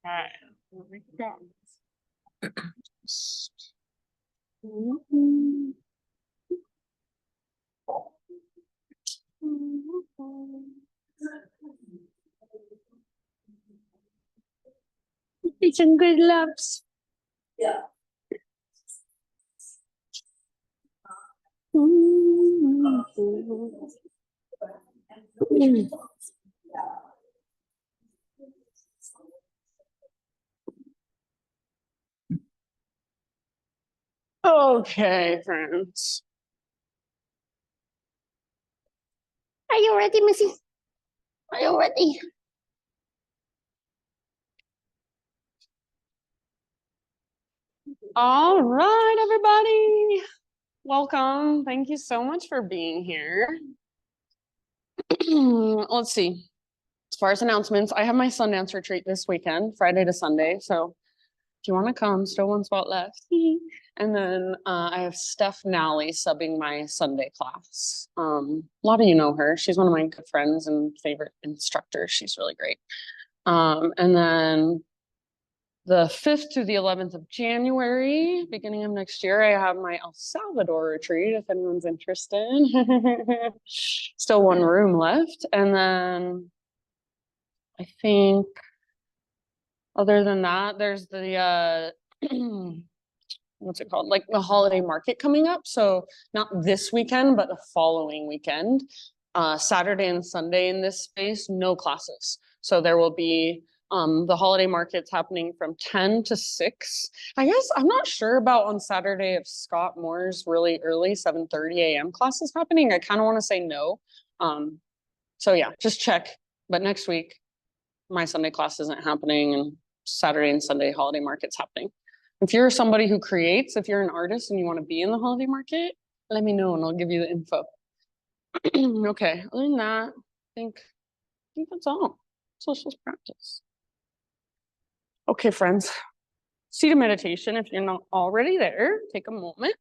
Alright. Some good loves. Yeah. Okay, friends. Are you ready, Missy? Are you ready? All right, everybody. Welcome. Thank you so much for being here. Let's see. As far as announcements, I have my Sundance retreat this weekend, Friday to Sunday. So if you want to come, still one spot left. And then I have Steph Nally subbing my Sunday class. A lot of you know her. She's one of my good friends and favorite instructors. She's really great. And then the 5th to the 11th of January, beginning of next year, I have my El Salvador retreat, if anyone's interested. Still one room left. And then I think other than that, there's the what's it called? Like the holiday market coming up. So not this weekend, but the following weekend. Saturday and Sunday in this space, no classes. So there will be the holiday markets happening from 10 to 6. I guess I'm not sure about on Saturday if Scott Moore's really early 7:30 a.m. class is happening. I kind of want to say no. So yeah, just check. But next week, my Sunday class isn't happening, and Saturday and Sunday holiday market's happening. If you're somebody who creates, if you're an artist and you want to be in the holiday market, let me know and I'll give you the info. Okay, other than that, I think that's all. Social practice. Okay, friends. Seated meditation. If you're not already there, take a moment.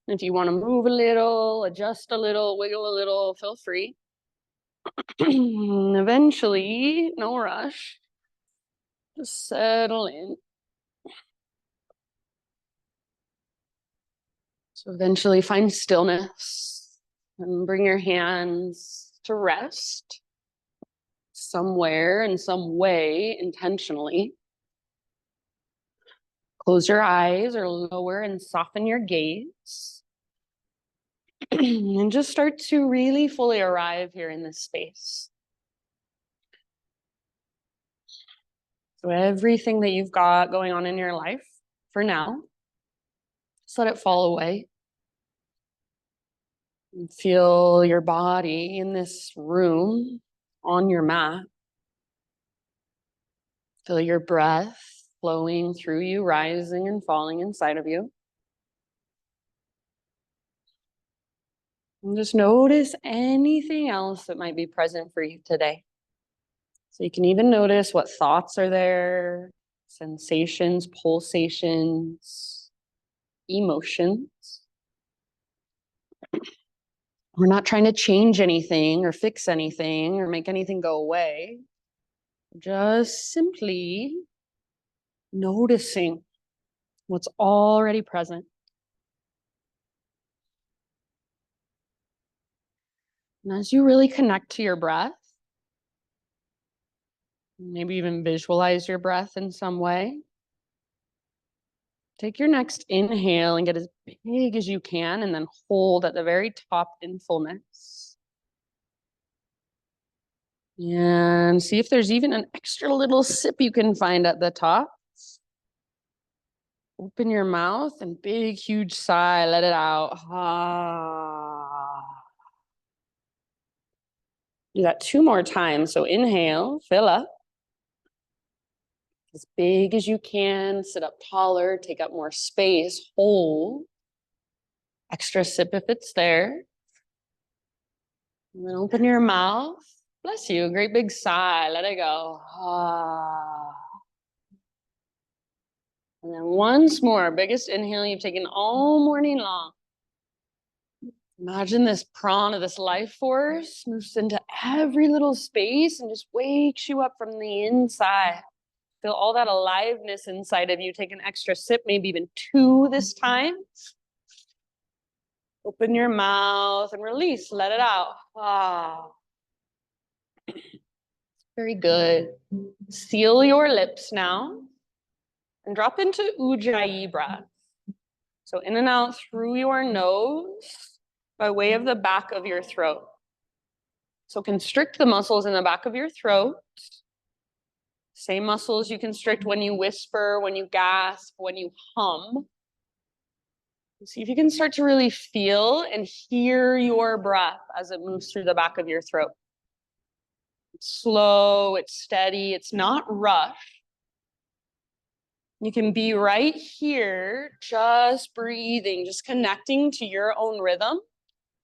And if you want to move a little, adjust a little, wiggle a little, feel free. Eventually, no rush. Just settle in. So eventually find stillness and bring your hands to rest somewhere in some way intentionally. Close your eyes or lower and soften your gaze. And just start to really fully arrive here in this space. So everything that you've got going on in your life for now, just let it fall away. And feel your body in this room on your mat. Feel your breath flowing through you, rising and falling inside of you. And just notice anything else that might be present for you today. So you can even notice what thoughts are there, sensations, pulsations, emotions. We're not trying to change anything or fix anything or make anything go away. Just simply noticing what's already present. And as you really connect to your breath, maybe even visualize your breath in some way, take your next inhale and get as big as you can, and then hold at the very top in fullness. And see if there's even an extra little sip you can find at the top. Open your mouth and big, huge sigh, let it out. Ah. Do that 2 more times. So inhale, fill up. As big as you can, sit up taller, take up more space, hold. Extra sip if it's there. And then open your mouth. Bless you, a great big sigh, let it go. Ah. And then once more, biggest inhale you've taken all morning long. Imagine this prana, this life force moves into every little space and just wakes you up from the inside. Feel all that aliveness inside of you. Take an extra sip, maybe even 2 this time. Open your mouth and release, let it out. Ah. Very good. Seal your lips now and drop into Ujjayi breath. So in and out through your nose by way of the back of your throat. So constrict the muscles in the back of your throat. Same muscles you constrict when you whisper, when you gasp, when you hum. See if you can start to really feel and hear your breath as it moves through the back of your throat. It's slow, it's steady, it's not rushed. You can be right here, just breathing, just connecting to your own rhythm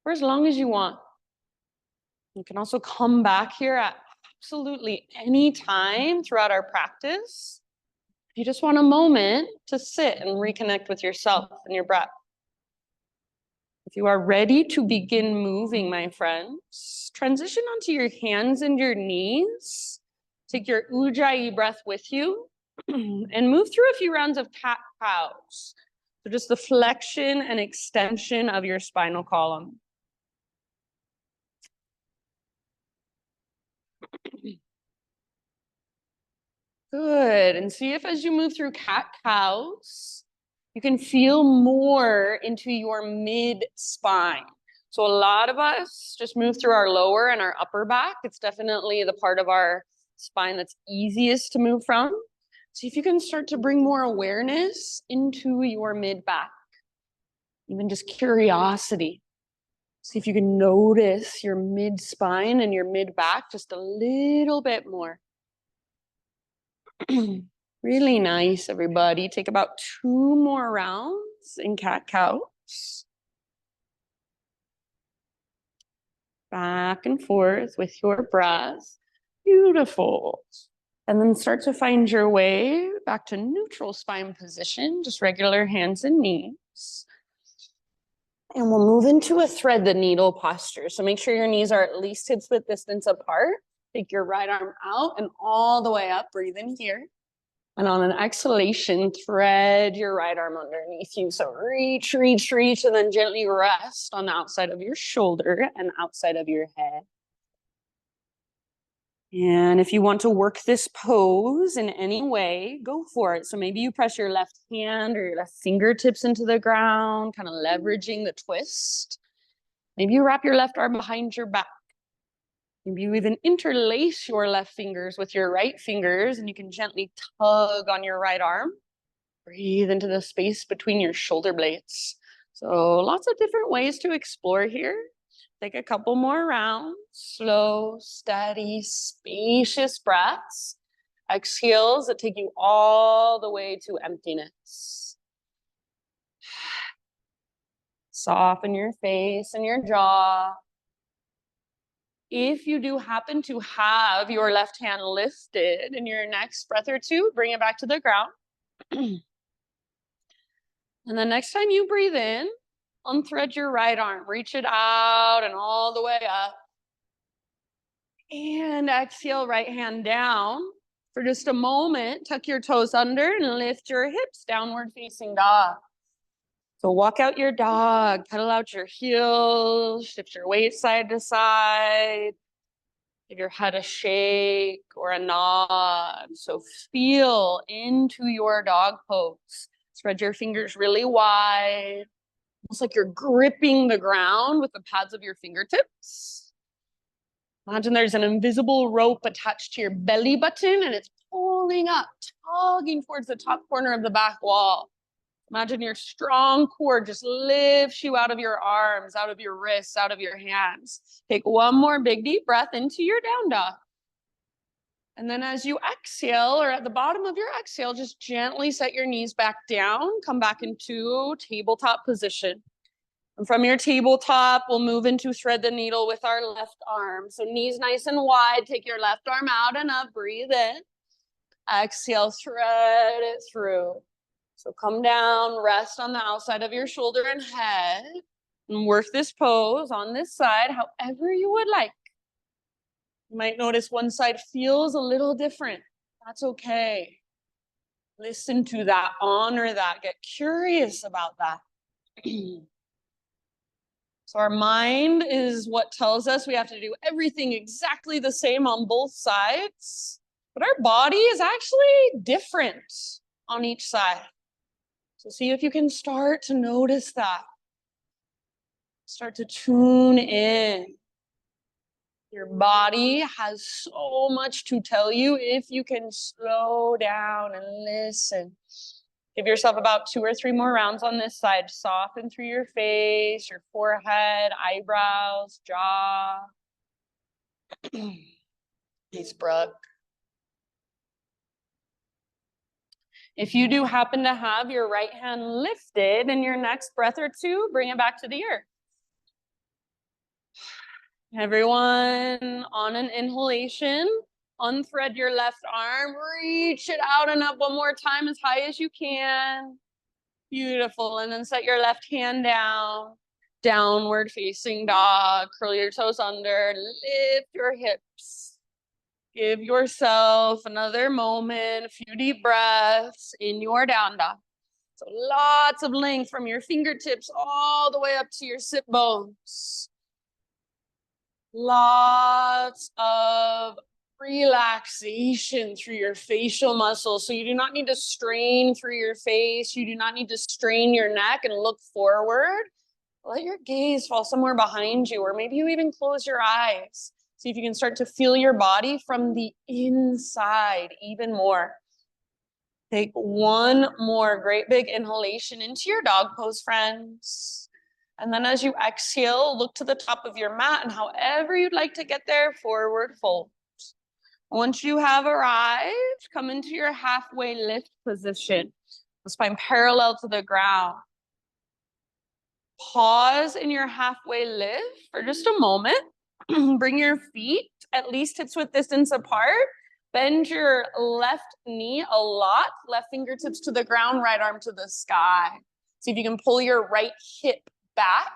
for as long as you want. You can also come back here at absolutely any time throughout our practice. You just want a moment to sit and reconnect with yourself and your breath. If you are ready to begin moving, my friends, transition onto your hands and your knees. Take your Ujjayi breath with you and move through a few rounds of cat-cows. So just the flexion and extension of your spinal column. Good. And see if as you move through cat-cows, you can feel more into your mid-spine. So a lot of us just move through our lower and our upper back. It's definitely the part of our spine that's easiest to move from. See if you can start to bring more awareness into your mid-back, even just curiosity. See if you can notice your mid-spine and your mid-back just a little bit more. Really nice, everybody. Take about 2 more rounds in cat-cows. Back and forth with your breath. Beautiful. And then start to find your way back to neutral spine position, just regular hands and knees. And we'll move into a thread the needle posture. So make sure your knees are at least hip-width distance apart. Take your right arm out and all the way up. Breathe in here. And on an exhalation, thread your right arm underneath you. So reach, reach, reach, and then gently rest on the outside of your shoulder and outside of your head. And if you want to work this pose in any way, go for it. So maybe you press your left hand or your left fingertips into the ground, kind of leveraging the twist. Maybe you wrap your left arm behind your back. Maybe you even interlace your left fingers with your right fingers and you can gently tug on your right arm. Breathe into the space between your shoulder blades. So lots of different ways to explore here. Take a couple more rounds. Slow, steady, spacious breaths. Exhales that take you all the way to emptiness. Soften your face and your jaw. If you do happen to have your left hand lifted in your next breath or two, bring it back to the ground. And the next time you breathe in, unthread your right arm, reach it out and all the way up. And exhale, right hand down. For just a moment, tuck your toes under and lift your hips, downward facing dog. So walk out your dog, pedal out your heels, shift your weight side to side. Give your head a shake or a nod. So feel into your dog pose. Spread your fingers really wide. Almost like you're gripping the ground with the pads of your fingertips. Imagine there's an invisible rope attached to your belly button and it's pulling up, tugging towards the top corner of the back wall. Imagine your strong core just lifts you out of your arms, out of your wrists, out of your hands. Take one more big deep breath into your down dog. And then as you exhale, or at the bottom of your exhale, just gently set your knees back down. Come back into tabletop position. And from your tabletop, we'll move into thread the needle with our left arm. So knees nice and wide. Take your left arm out and up. Breathe in. Exhale, thread it through. So come down, rest on the outside of your shoulder and head, and work this pose on this side however you would like. You might notice one side feels a little different. That's okay. Listen to that, honor that, get curious about that. So our mind is what tells us we have to do everything exactly the same on both sides, but our body is actually different on each side. So see if you can start to notice that. Start to tune in. Your body has so much to tell you if you can slow down and listen. Give yourself about 2 or 3 more rounds on this side. Soften through your face, your forehead, eyebrows, jaw. Nice, Brooke. If you do happen to have your right hand lifted in your next breath or two, bring it back to the earth. Everyone, on an inhalation, unthread your left arm, reach it out and up one more time as high as you can. Beautiful. And then set your left hand down, downward facing dog. Curl your toes under, lift your hips. Give yourself another moment, a few deep breaths in your down dog. So lots of length from your fingertips all the way up to your sit bones. Lots of relaxation through your facial muscles. So you do not need to strain through your face. You do not need to strain your neck and look forward. Let your gaze fall somewhere behind you, or maybe you even close your eyes. See if you can start to feel your body from the inside even more. Take one more great big inhalation into your dog pose, friends. And then as you exhale, look to the top of your mat and however you'd like to get there, forward fold. Once you have arrived, come into your halfway lift position. The spine parallel to the ground. Pause in your halfway lift for just a moment. Bring your feet at least hips-width distance apart. Bend your left knee a lot. Left fingertips to the ground, right arm to the sky. See if you can pull your right hip back,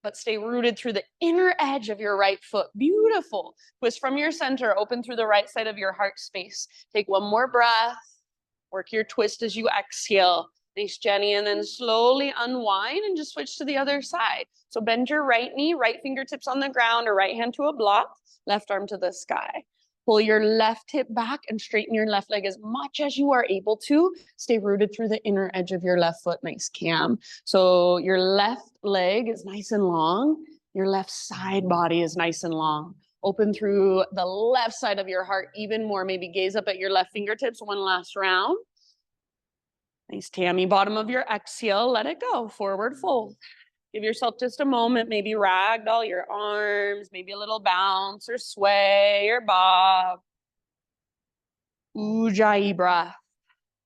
but stay rooted through the inner edge of your right foot. Beautiful. Twist from your center, open through the right side of your heart space. Take one more breath. Work your twist as you exhale. Nice, Jenny. And then slowly unwind and just switch to the other side. So bend your right knee, right fingertips on the ground, or right hand to a block, left arm to the sky. Pull your left hip back and straighten your left leg as much as you are able to. Stay rooted through the inner edge of your left foot. Nice, Cam. So your left leg is nice and long. Your left side body is nice and long. Open through the left side of your heart even more. Maybe gaze up at your left fingertips one last round. Nice, Tammy. Bottom of your exhale, let it go. Forward fold. Give yourself just a moment, maybe ragdoll your arms, maybe a little bounce or sway or bob. Ujjayi breath.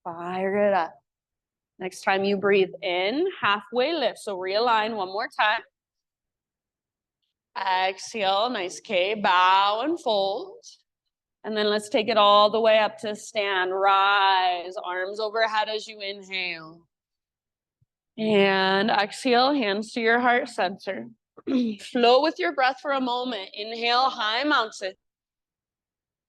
Fire it up. Next time you breathe in, halfway lift. So realign one more time. Exhale, nice K, bow and fold. And then let's take it all the way up to stand. Rise, arms overhead as you inhale. And exhale, hands to your heart center. Flow with your breath for a moment. Inhale, high mountain.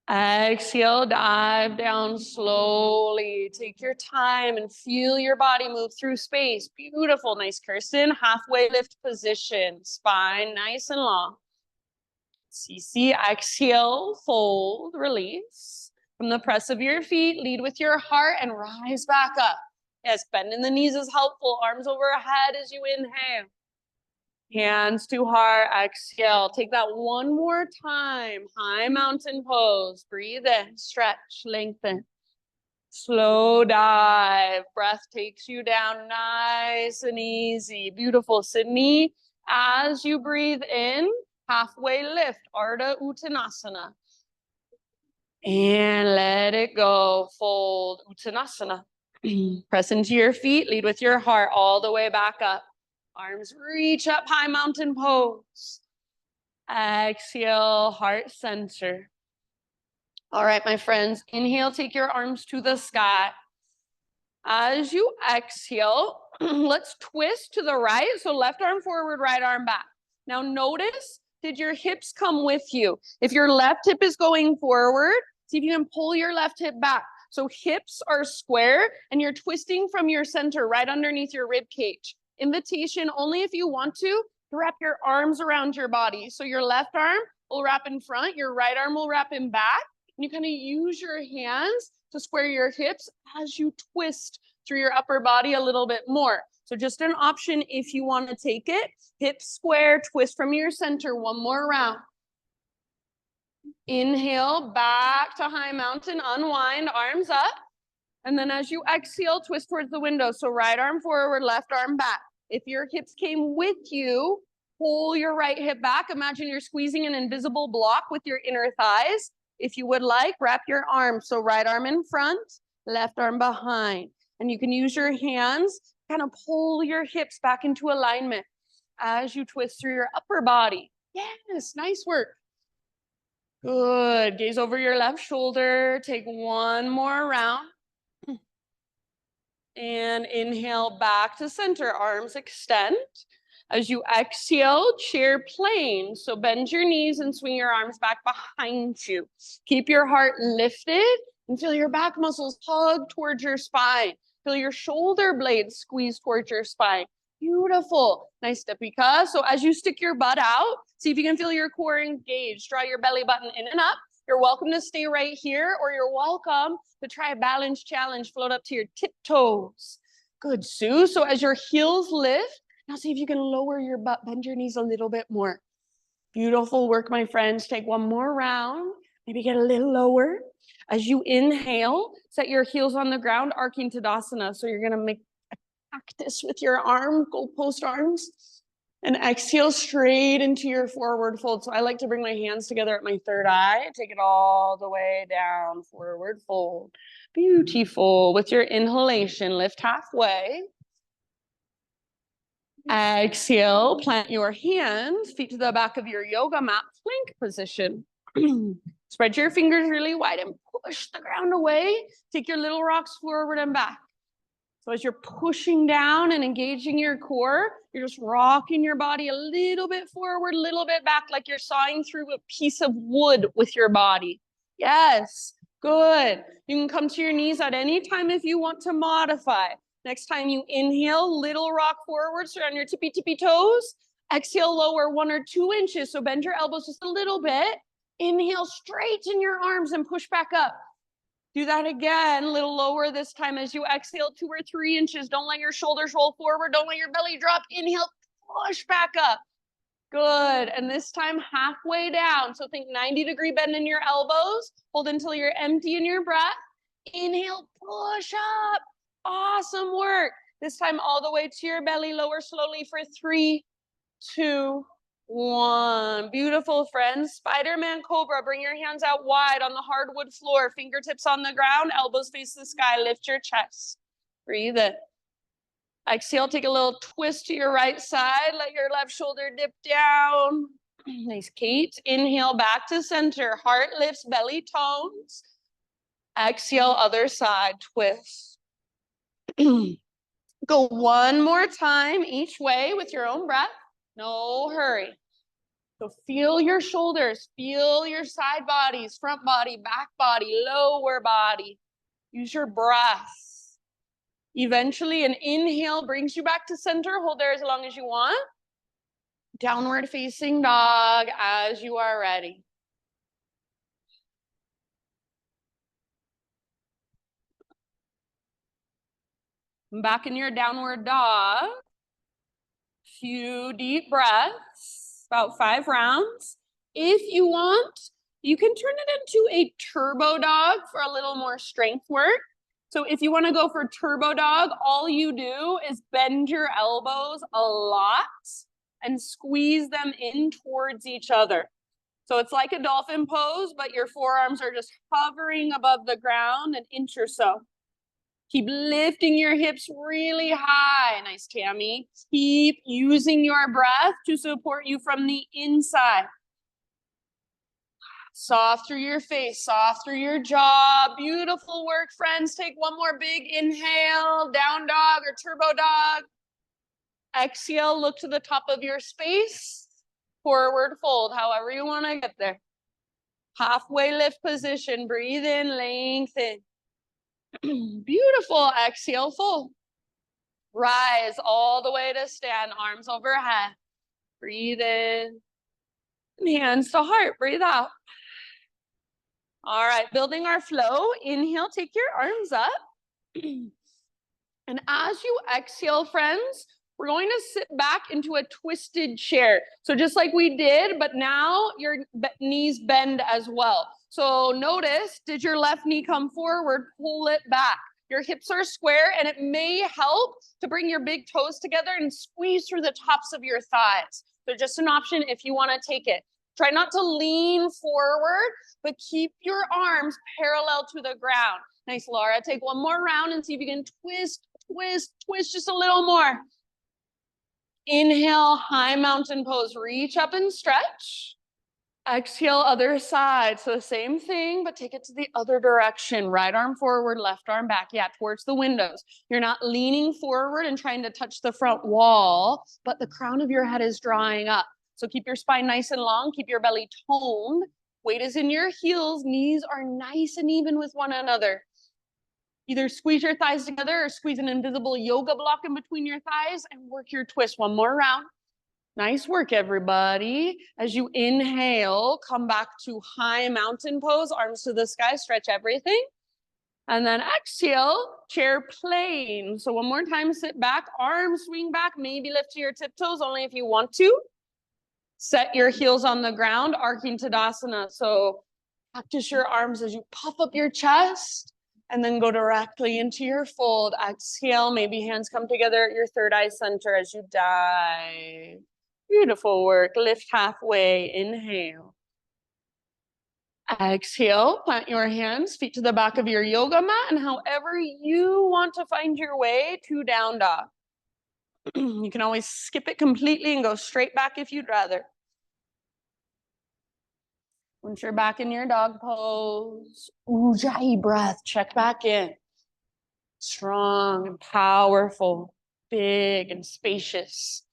Exhale, dive down slowly. Take your time and feel your body move through space. Beautiful, nice, Kirsten. Halfway lift position. Spine nice and long. CC, exhale, fold, release. From the press of your feet, lead with your heart and rise back up. Yes, bending the knees is helpful. Arms overhead as you inhale. Hands to heart, exhale. Take that one more time. High mountain pose. Breathe in, stretch, lengthen. Slow dive. Breath takes you down nice and easy. Beautiful, Sydney. As you breathe in, halfway lift, Ardha Uttanasana. And let it go. Fold, Uttanasana. Press into your feet, lead with your heart all the way back up. Arms reach up, high mountain pose. Exhale, heart center. All right, my friends, inhale, take your arms to the sky. As you exhale, let's twist to the right. So left arm forward, right arm back. Now notice, did your hips come with you? If your left hip is going forward, see if you can pull your left hip back. So hips are square and you're twisting from your center right underneath your rib cage. Invitation only if you want to wrap your arms around your body. So your left arm will wrap in front, your right arm will wrap in back. And you kind of use your hands to square your hips as you twist through your upper body a little bit more. So just an option if you want to take it. Hips square, twist from your center, one more round. Inhale, back to high mountain, unwind, arms up. And then as you exhale, twist towards the window. So right arm forward, left arm back. If your hips came with you, pull your right hip back. Imagine you're squeezing an invisible block with your inner thighs. If you would like, wrap your arms. So right arm in front, left arm behind. And you can use your hands, kind of pull your hips back into alignment as you twist through your upper body. Yes, nice work. Good. Gaze over your left shoulder. Take one more round. And inhale back to center, arms extend. As you exhale, chair plane. So bend your knees and swing your arms back behind you. Keep your heart lifted and feel your back muscles hug towards your spine. Feel your shoulder blades squeeze towards your spine. Beautiful. Nice stepika. So as you stick your butt out, see if you can feel your core engaged. Draw your belly button in and up. You're welcome to stay right here, or you're welcome to try a balance challenge. Float up to your tiptoes. Good, Sue. So as your heels lift, now see if you can lower your butt, bend your knees a little bit more. Beautiful work, my friends. Take one more round. Maybe get a little lower. As you inhale, set your heels on the ground, arching Tadasana. So you're going to make a cactus with your arm, goalpost arms. And exhale straight into your forward fold. So I like to bring my hands together at my third eye. Take it all the way down, forward fold. Beautiful. With your inhalation, lift halfway. Exhale, plant your hands, feet to the back of your yoga mat, plank position. Spread your fingers really wide and push the ground away. Take your little rocks forward and back. So as you're pushing down and engaging your core, you're just rocking your body a little bit forward, a little bit back, like you're sawing through a piece of wood with your body. Yes, good. You can come to your knees at any time if you want to modify. Next time you inhale, little rock forward, so on your tippy toes. Exhale, lower 1 or 2 inches. So bend your elbows just a little bit. Inhale, straighten your arms and push back up. Do that again, a little lower this time as you exhale 2 or 3 inches. Don't let your shoulders roll forward. Don't let your belly drop. Inhale, push back up. Good. And this time halfway down. So think 90-degree bend in your elbows. Hold until you're empty in your breath. Inhale, push up. Awesome work. This time all the way to your belly. Lower slowly for 3, 2, 1. Beautiful, friends. Spider-Man Cobra. Bring your hands out wide on the hardwood floor. Fingertips on the ground. Elbows face the sky. Lift your chest. Breathe in. Exhale. Take a little twist to your right side. Let your left shoulder dip down. Nice, Kate. Inhale back to center. Heart lifts, belly tones. Exhale, other side. Twist. Go one more time each way with your own breath. No hurry. So feel your shoulders, feel your side bodies, front body, back body, lower body. Use your breath. Eventually, an inhale brings you back to center. Hold there as long as you want. Downward facing dog as you are ready. Back in your downward dog. Few deep breaths, about 5 rounds. If you want, you can turn it into a turbo dog for a little more strength work. So if you want to go for turbo dog, all you do is bend your elbows a lot and squeeze them in towards each other. So it's like a dolphin pose, but your forearms are just hovering above the ground an inch or so. Keep lifting your hips really high. Nice, Tammy. Keep using your breath to support you from the inside. Soft through your face, soft through your jaw. Beautiful work, friends. Take one more big inhale, down dog or turbo dog. Exhale, look to the top of your space. Forward fold, however you want to get there. Halfway lift position. Breathe in, lengthen. Beautiful. Exhale, fold. Rise all the way to stand, arms overhead. Breathe in. Hands to heart, breathe out. All right, building our flow. Inhale, take your arms up. And as you exhale, friends, we're going to sit back into a twisted chair. So just like we did, but now your knees bend as well. So notice, did your left knee come forward? Pull it back. Your hips are square, and it may help to bring your big toes together and squeeze through the tops of your thighs. So just an option if you want to take it. Try not to lean forward, but keep your arms parallel to the ground. Nice, Laura. Take one more round and see if you can twist, twist, twist just a little more. Inhale, high mountain pose. Reach up and stretch. Exhale, other side. So the same thing, but take it to the other direction. Right arm forward, left arm back. Yeah, towards the windows. You're not leaning forward and trying to touch the front wall, but the crown of your head is drawing up. So keep your spine nice and long. Keep your belly toned. Weight is in your heels. Knees are nice and even with one another. Either squeeze your thighs together or squeeze an invisible yoga block in between your thighs and work your twist. One more round. Nice work, everybody. As you inhale, come back to high mountain pose, arms to the sky, stretch everything. And then exhale, chair plane. So one more time, sit back, arms swing back, maybe lift to your tiptoes, only if you want to. Set your heels on the ground, arcing Tadasana. So practice your arms as you puff up your chest and then go directly into your fold. Exhale, maybe hands come together at your third eye center as you dive. Beautiful work. Lift halfway. Inhale. Exhale. Plant your hands, feet to the back of your yoga mat, and however you want to find your way to down dog. You can always skip it completely and go straight back if you'd rather. Once you're back in your dog pose, Ujjayi breath, check back in. Strong and powerful, big and spacious.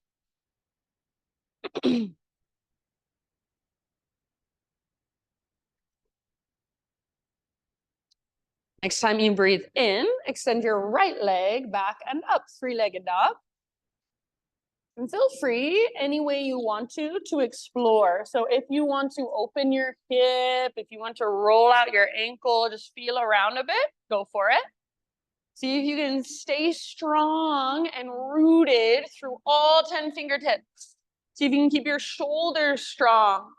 Next time you breathe in, extend your right leg back and up, three-legged dog. And feel free any way you want to explore. So if you want to open your hip, if you want to roll out your ankle, just feel around a bit, go for it. See if you can stay strong and rooted through all 10 fingertips. See if you can keep your shoulders strong.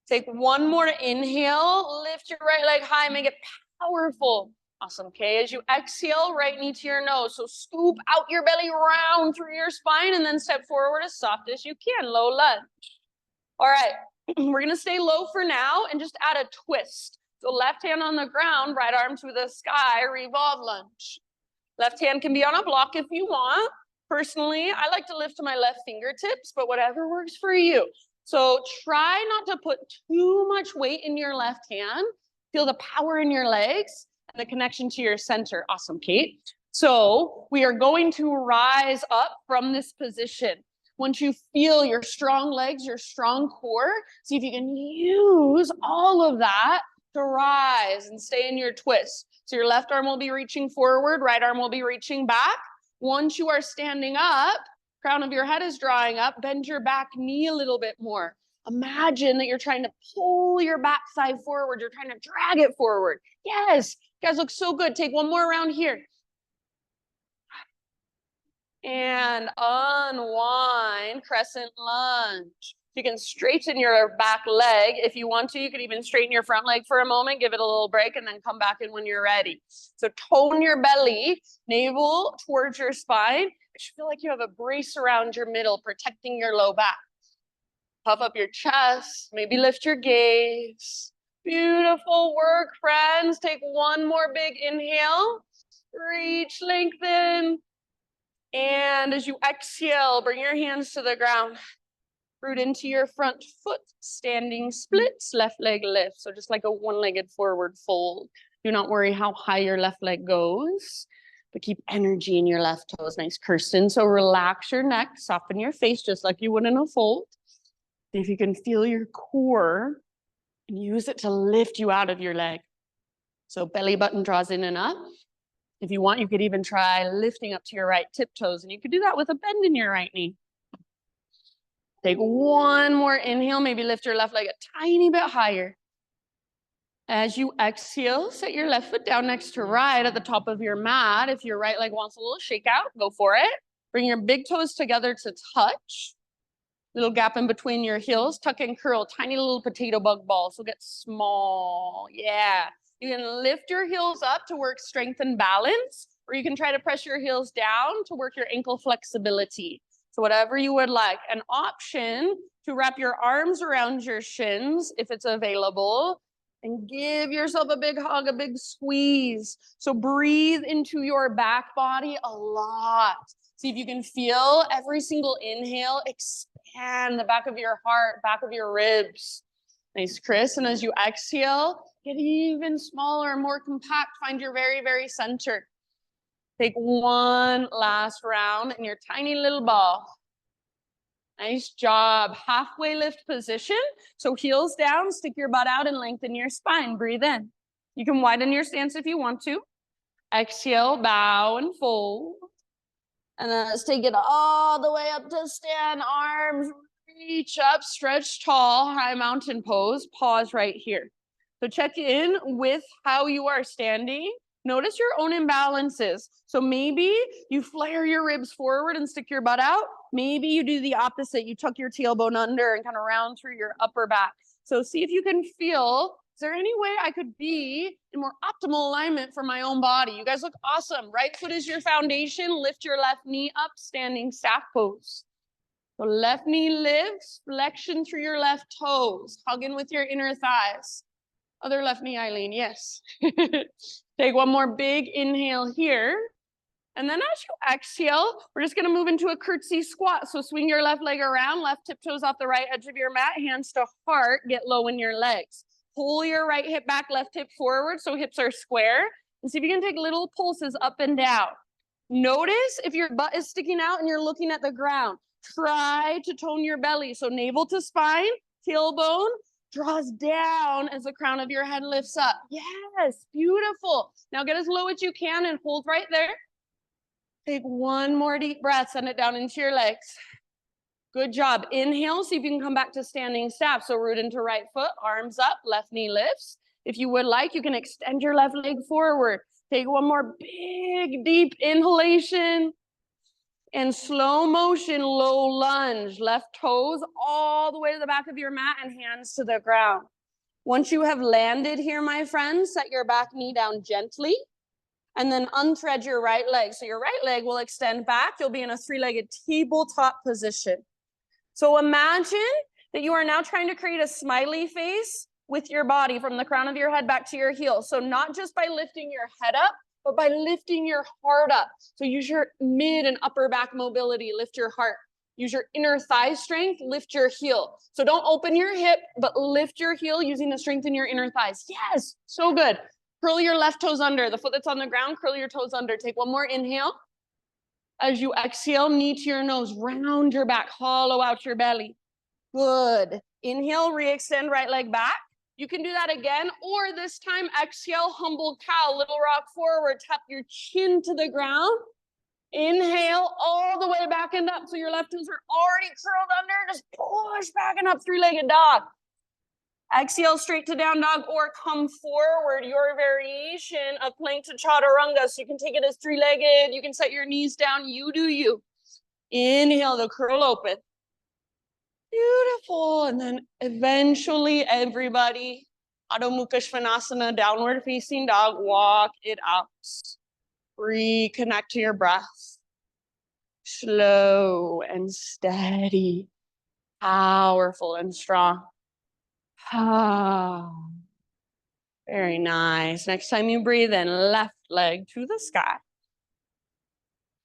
Take one more inhale, lift your right leg high, make it powerful. Awesome, okay, as you exhale, right knee to your nose. So scoop out your belly round through your spine and then step forward as soft as you can, low lunge. All right, we're gonna stay low for now and just add a twist. So left hand on the ground, right arm to the sky, revolve lunge. Left hand can be on a block if you want. Personally, I like to lift to my left fingertips, but whatever works for you. So try not to put too much weight in your left hand. Feel the power in your legs and the connection to your center. Awesome, Kate. So we are going to rise up from this position. Once you feel your strong legs, your strong core, see if you can use all of that to rise and stay in your twist. So your left arm will be reaching forward, right arm will be reaching back. Once you are standing up, crown of your head is drawing up, bend your back knee a little bit more. Imagine that you're trying to pull your backside forward. You're trying to drag it forward. Yes, you guys look so good. Take one more round here. And unwind, crescent lunge. You can straighten your back leg if you want to. You could even straighten your front leg for a moment, give it a little break, and then come back in when you're ready. So tone your belly, navel towards your spine. It should feel like you have a brace around your middle, protecting your low back. Puff up your chest, maybe lift your gaze. Beautiful work, friends. Take one more big inhale. Reach, lengthen. And as you exhale, bring your hands to the ground. Root into your front foot, standing splits, left leg lifts. So just like a one-legged forward fold. Do not worry how high your left leg goes, but keep energy in your left toes. Nice, Kirsten. So relax your neck, soften your face just like you would in a fold. If you can feel your core and use it to lift you out of your leg. So belly button draws in and up. If you want, you could even try lifting up to your right tiptoes, and you could do that with a bend in your right knee. Take one more inhale, maybe lift your left leg a tiny bit higher. As you exhale, set your left foot down next to right at the top of your mat. If your right leg wants a little shake out, go for it. Bring your big toes together to touch. Little gap in between your heels, tuck and curl, tiny little potato bug balls. So get small, yeah. You can lift your heels up to work strength and balance, or you can try to press your heels down to work your ankle flexibility. So whatever you would like. An option to wrap your arms around your shins if it's available, and give yourself a big hug, a big squeeze. So breathe into your back body a lot. See if you can feel every single inhale expand the back of your heart, back of your ribs. Nice, Chris. And as you exhale, get even smaller, more compact. Find your very, very center. Take one last round in your tiny little ball. Nice job. Halfway lift position. So heels down, stick your butt out and lengthen your spine. Breathe in. You can widen your stance if you want to. Exhale, bow and fold. And then let's take it all the way up to stand. Arms reach up, stretch tall, high mountain pose. Pause right here. So check in with how you are standing. Notice your own imbalances. So maybe you flare your ribs forward and stick your butt out. Maybe you do the opposite. You tuck your tailbone under and kind of round through your upper back. So see if you can feel, is there any way I could be in more optimal alignment for my own body? You guys look awesome. Right foot is your foundation. Lift your left knee up, standing staff pose. So left knee lifts, flexion through your left toes. Hug in with your inner thighs. Other left knee, Eileen, yes. Take one more big inhale here. And then as you exhale, we're just gonna move into a curtsy squat. So swing your left leg around, left tiptoes off the right edge of your mat, hands to heart, get low in your legs. Pull your right hip back, left hip forward, so hips are square. And see if you can take little pulses up and down. Notice if your butt is sticking out and you're looking at the ground. Try to tone your belly. So navel to spine, tailbone draws down as the crown of your head lifts up. Yes, beautiful. Now get as low as you can and hold right there. Take one more deep breath, send it down into your legs. Good job. Inhale, see if you can come back to standing staff. So root into right foot, arms up, left knee lifts. If you would like, you can extend your left leg forward. Take one more big, deep inhalation. And slow motion, low lunge, left toes all the way to the back of your mat and hands to the ground. Once you have landed here, my friends, set your back knee down gently and then unthread your right leg. So your right leg will extend back. You'll be in a three-legged tabletop position. So imagine that you are now trying to create a smiley face with your body from the crown of your head back to your heels. So not just by lifting your head up, but by lifting your heart up. So use your mid and upper back mobility, lift your heart. Use your inner thigh strength, lift your heel. So don't open your hip, but lift your heel using the strength in your inner thighs. Yes, so good. Curl your left toes under. The foot that's on the ground, curl your toes under. Take one more inhale. As you exhale, knee to your nose, round your back, hollow out your belly. Good. Inhale, re-extend right leg back. You can do that again, or this time exhale, humble cow, little rock forward, tap your chin to the ground. Inhale all the way back and up. So your left toes are already curled under. Just push back and up, three-legged dog. Exhale straight to down dog or come forward, your variation of plank to chaturanga. So you can take it as three-legged. You can set your knees down. You do you. Inhale to curl open. Beautiful. And then eventually everybody, Adho Mukha Svanasana, downward facing dog, walk it out. Reconnect to your breath. Slow and steady. Powerful and strong. Ah, very nice. Next time you breathe in, left leg to the sky.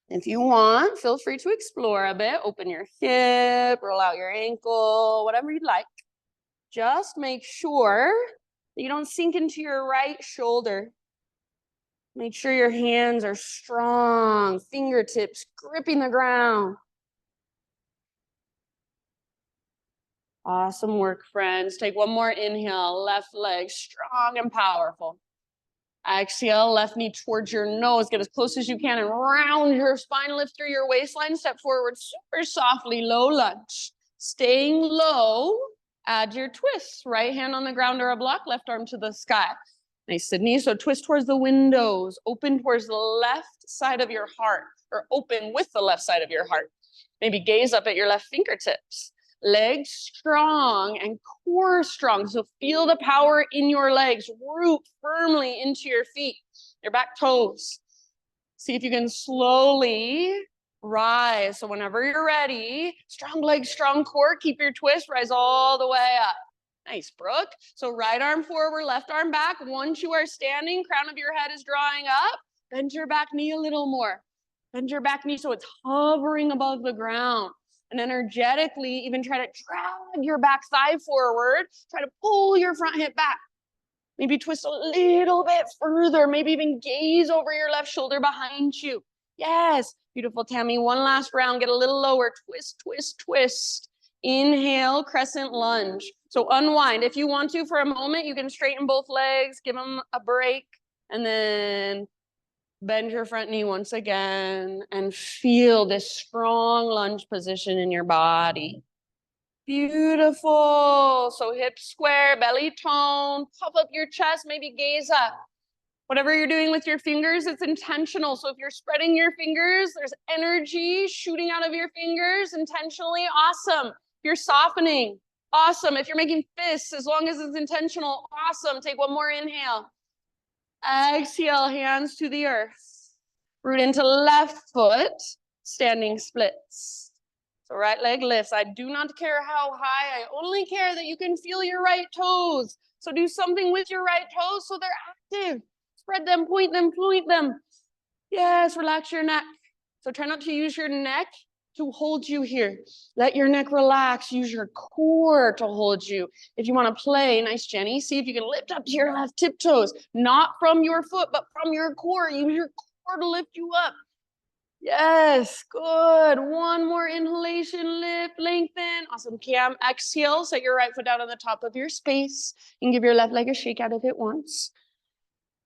If you want, feel free to explore a bit. Open your hip, roll out your ankle, whatever you'd like. Just make sure that you don't sink into your right shoulder. Make sure your hands are strong, fingertips gripping the ground. Awesome work, friends. Take one more inhale, left leg strong and powerful. Exhale, left knee towards your nose. Get as close as you can and round your spine. Lift through your waistline. Step forward super softly. Low lunge. Staying low. Add your twists. Right hand on the ground or a block. Left arm to the sky. Nice, Sydney. So twist towards the windows. Open towards the left side of your heart. Or open with the left side of your heart. Maybe gaze up at your left fingertips. Legs strong and core strong. So feel the power in your legs. Root firmly into your feet, your back toes. See if you can slowly rise. So whenever you're ready, strong legs, strong core, keep your twist, rise all the way up. Nice, Brooke. So right arm forward, left arm back. Once you are standing, crown of your head is drawing up. Bend your back knee a little more. Bend your back knee so it's hovering above the ground. And energetically, even try to drag your back thigh forward. Try to pull your front hip back. Maybe twist a little bit further. Maybe even gaze over your left shoulder behind you. Yes, beautiful, Tammy. One last round. Get a little lower. Twist, twist, twist. Inhale, crescent lunge. So unwind. If you want to for a moment, you can straighten both legs. Give them a break. And then bend your front knee once again and feel this strong lunge position in your body. Beautiful. So hips square, belly tone, puff up your chest, maybe gaze up. Whatever you're doing with your fingers, it's intentional. So if you're spreading your fingers, there's energy shooting out of your fingers intentionally. Awesome. If you're softening, awesome. If you're making fists, as long as it's intentional, awesome. Take one more inhale. Exhale, hands to the earth. Root into left foot, standing splits. So right leg lifts. I do not care how high. I only care that you can feel your right toes. So do something with your right toes so they're active. Spread them, point them, point them. Yes, relax your neck. So try not to use your neck to hold you here. Let your neck relax. Use your core to hold you. If you want to play, nice, Jenny, see if you can lift up to your left tiptoes, not from your foot, but from your core. Use your core to lift you up. Yes, good. One more inhalation, lift, lengthen. Awesome, Cam. Exhale, set your right foot down on the top of your space and give your left leg a shake out if it wants.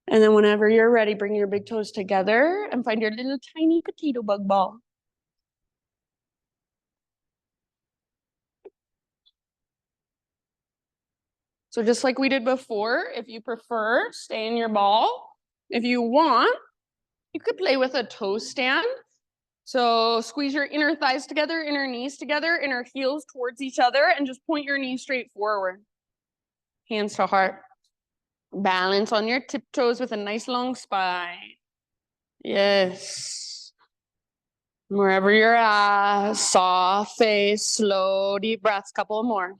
And then whenever you're ready, bring your big toes together and find your little tiny potato bug ball. So just like we did before, if you prefer, stay in your ball. If you want, you could play with a toe stand. So squeeze your inner thighs together, inner knees together, inner heels towards each other, and just point your knees straight forward. Hands to heart. Balance on your tiptoes with a nice long spine. Yes. Wherever you're at, soft face, slow, deep breaths, couple more.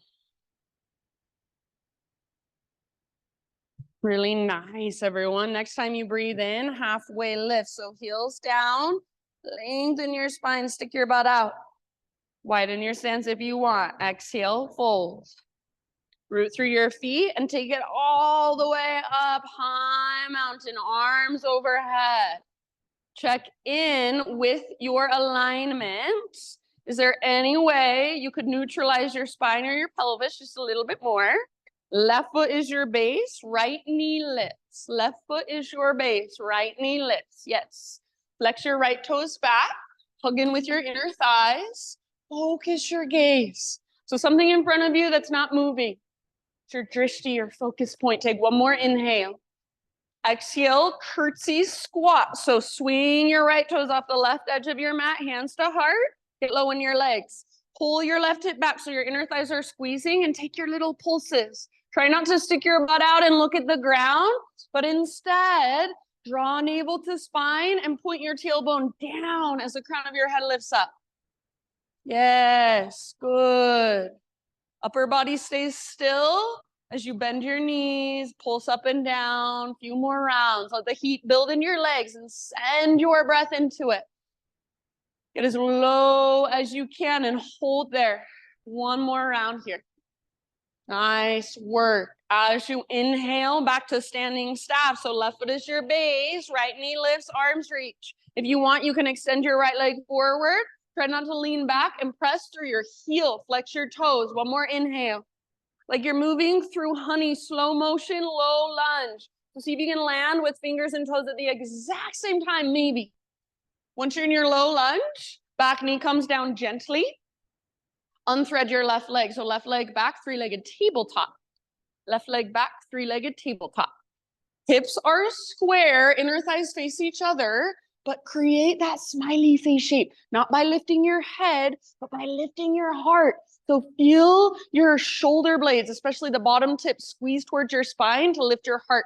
Really nice, everyone. Next time you breathe in, halfway lift. So heels down, lengthen your spine, stick your butt out. Widen your stance if you want. Exhale, fold. Root through your feet and take it all the way up, high mountain, arms overhead. Check in with your alignment. Is there any way you could neutralize your spine or your pelvis just a little bit more? Left foot is your base, right knee lifts. Left foot is your base, right knee lifts. Yes. Flex your right toes back. Hug in with your inner thighs. Focus your gaze. So something in front of you that's not moving. It's your drishti, your focus point. Take one more inhale. Exhale, curtsy squat. So swing your right toes off the left edge of your mat, hands to heart. Get low in your legs. Pull your left hip back so your inner thighs are squeezing and take your little pulses. Try not to stick your butt out and look at the ground, but instead draw navel to spine and point your tailbone down as the crown of your head lifts up. Yes, good. Upper body stays still as you bend your knees, pulse up and down, few more rounds. Let the heat build in your legs and send your breath into it. Get as low as you can and hold there. One more round here. Nice work. As you inhale, back to standing staff. So left foot is your base, right knee lifts, arms reach. If you want, you can extend your right leg forward. Try not to lean back and press through your heel. Flex your toes. One more inhale. Like you're moving through honey, slow motion, low lunge. So see if you can land with fingers and toes at the exact same time, maybe. Once you're in your low lunge, back knee comes down gently. Unthread your left leg. So left leg back, three-legged tabletop. Left leg back, three-legged tabletop. Hips are square, inner thighs face each other, but create that smiley face shape, not by lifting your head, but by lifting your heart. So feel your shoulder blades, especially the bottom tip, squeeze towards your spine to lift your heart.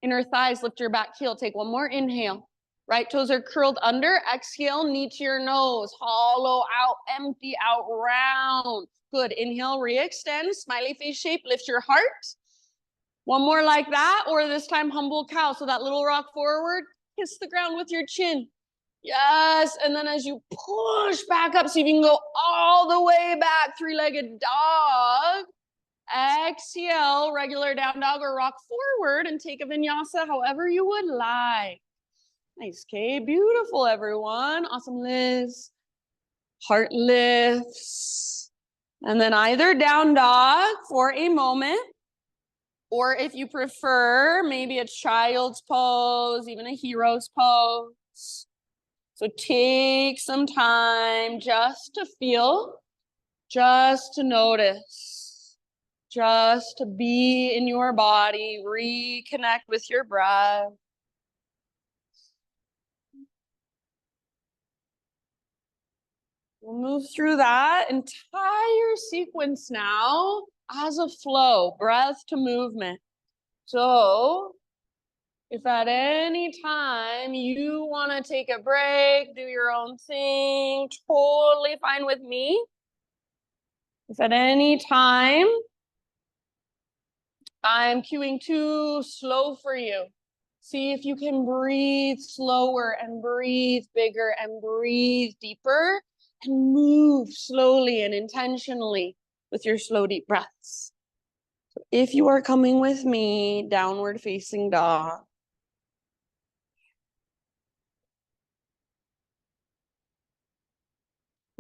Inner thighs, lift your back heel. Take one more inhale. Right toes are curled under. Exhale, knee to your nose. Hollow out, empty out, round. Good. Inhale, re-extend. Smiley face shape. Lift your heart. One more like that, or this time humble cow. So that little rock forward, kiss the ground with your chin. Yes, and then as you push back up, so you can go all the way back, three-legged dog. Exhale, regular down dog or rock forward and take a vinyasa however you would like. Nice, Kay. Beautiful, everyone. Awesome, Liz. Heart lifts. And then either down dog for a moment, or if you prefer, maybe a child's pose, even a hero's pose. So take some time just to feel, just to notice, just to be in your body, reconnect with your breath. We'll move through that entire sequence now as a flow, breath to movement. So if at any time you want to take a break, do your own thing, totally fine with me. If at any time I'm cueing too slow for you, see if you can breathe slower and breathe bigger and breathe deeper and move slowly and intentionally with your slow, deep breaths. So if you are coming with me, downward facing dog.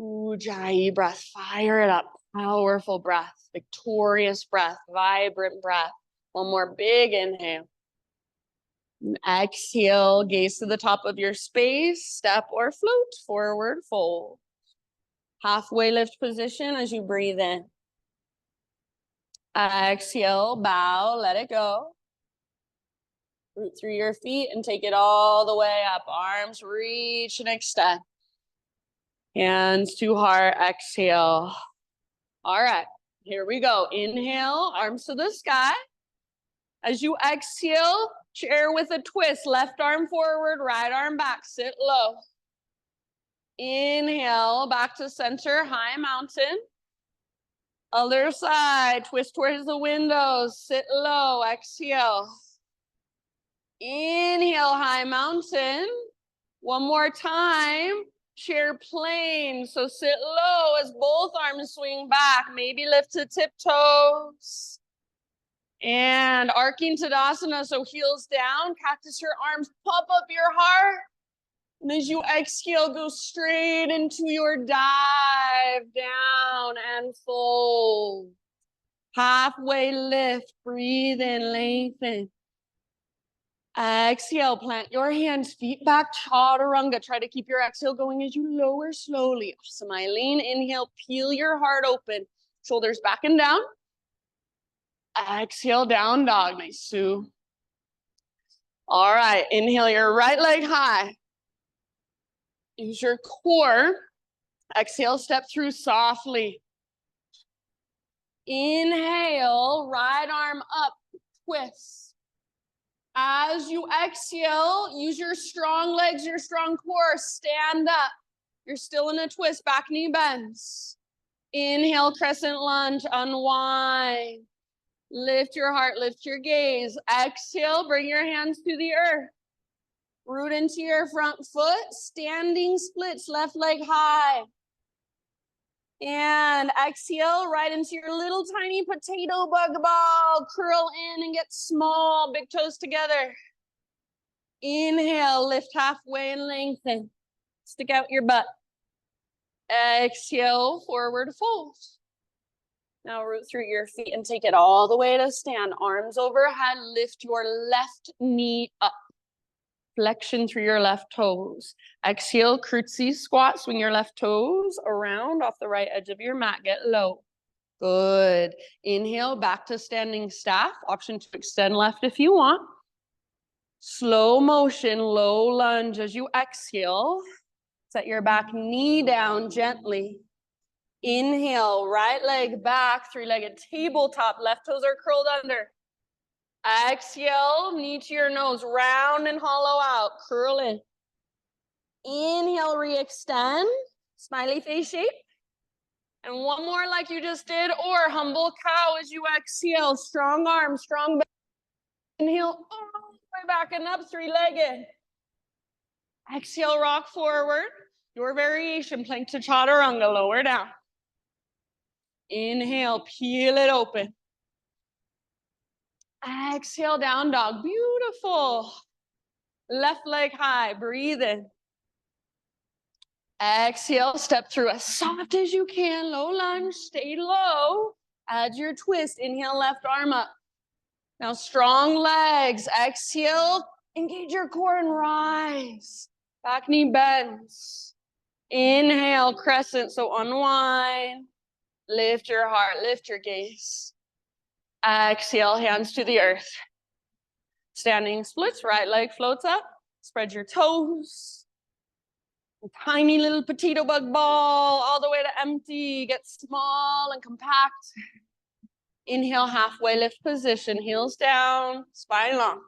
Ujjayi breath, fire it up. Powerful breath, victorious breath, vibrant breath. One more big inhale. And exhale, gaze to the top of your space, step or float, forward fold. Halfway lift position as you breathe in. Exhale, bow, let it go. Root through your feet and take it all the way up. Arms reach and extend. Hands to heart, exhale. All right, here we go. Inhale, arms to the sky. As you exhale, chair with a twist. Left arm forward, right arm back. Sit low. Inhale, back to center, high mountain. Other side, twist towards the windows. Sit low, exhale. Inhale, high mountain. One more time. Chair plane. So sit low as both arms swing back. Maybe lift to tiptoes. And arcing Tadasana, so heels down. Cactus your arms, pop up your heart. And as you exhale, go straight into your dive down and fold. Halfway lift, breathe in, lengthen. Exhale, plant your hands, feet back, chaturanga. Try to keep your exhale going as you lower slowly. Smiling, inhale, peel your heart open. Shoulders back and down. Exhale, down dog. Nice, Sue. All right, inhale your right leg high. Use your core. Exhale, step through softly. Inhale, right arm up, twist. As you exhale, use your strong legs, your strong core, stand up. You're still in a twist, back knee bends. Inhale, crescent lunge, unwind. Lift your heart, lift your gaze. Exhale, bring your hands to the earth. Root into your front foot, standing splits, left leg high. And exhale, right into your little tiny potato bug ball. Curl in and get small, big toes together. Inhale, lift halfway and lengthen. Stick out your butt. Exhale, forward fold. Now root through your feet and take it all the way to stand. Arms overhead, lift your left knee up. Flexion through your left toes. Exhale, curtsy squat, swing your left toes around off the right edge of your mat, get low. Good. Inhale, back to standing staff. Option to extend left if you want. Slow motion, low lunge as you exhale. Set your back knee down gently. Inhale, right leg back, three-legged tabletop, left toes are curled under. Exhale, knee to your nose, round and hollow out, curl in. Inhale, re-extend, smiley face shape. And one more like you just did, or humble cow as you exhale, strong arms, strong back. Inhale, all the way back and up, three-legged. Exhale, rock forward. Your variation, plank to chaturanga, lower down. Inhale, peel it open. Exhale, down dog, beautiful. Left leg high, breathe in. Exhale, step through as soft as you can, low lunge, stay low. Add your twist, inhale, left arm up. Now strong legs, exhale, engage your core and rise. Back knee bends. Inhale, crescent, so unwind. Lift your heart, lift your gaze. Exhale, hands to the earth. Standing splits, right leg floats up. Spread your toes. A tiny little potato bug ball all the way to empty. Get small and compact. Inhale, halfway lift position, heels down, spine long.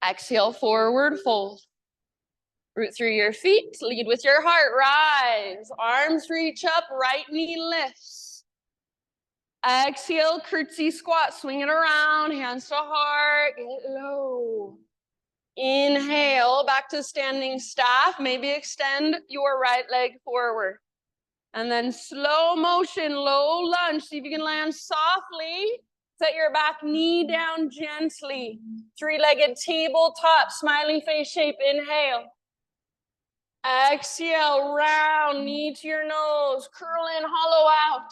Exhale, forward fold. Root through your feet, lead with your heart, rise. Arms reach up, right knee lifts. Exhale, curtsy squat, swing it around, hands to heart, get low. Inhale, back to standing staff, maybe extend your right leg forward. And then slow motion, low lunge, see if you can land softly. Set your back knee down gently. Three-legged tabletop, smiley face shape, inhale. Exhale, round, knee to your nose, curl in, hollow out.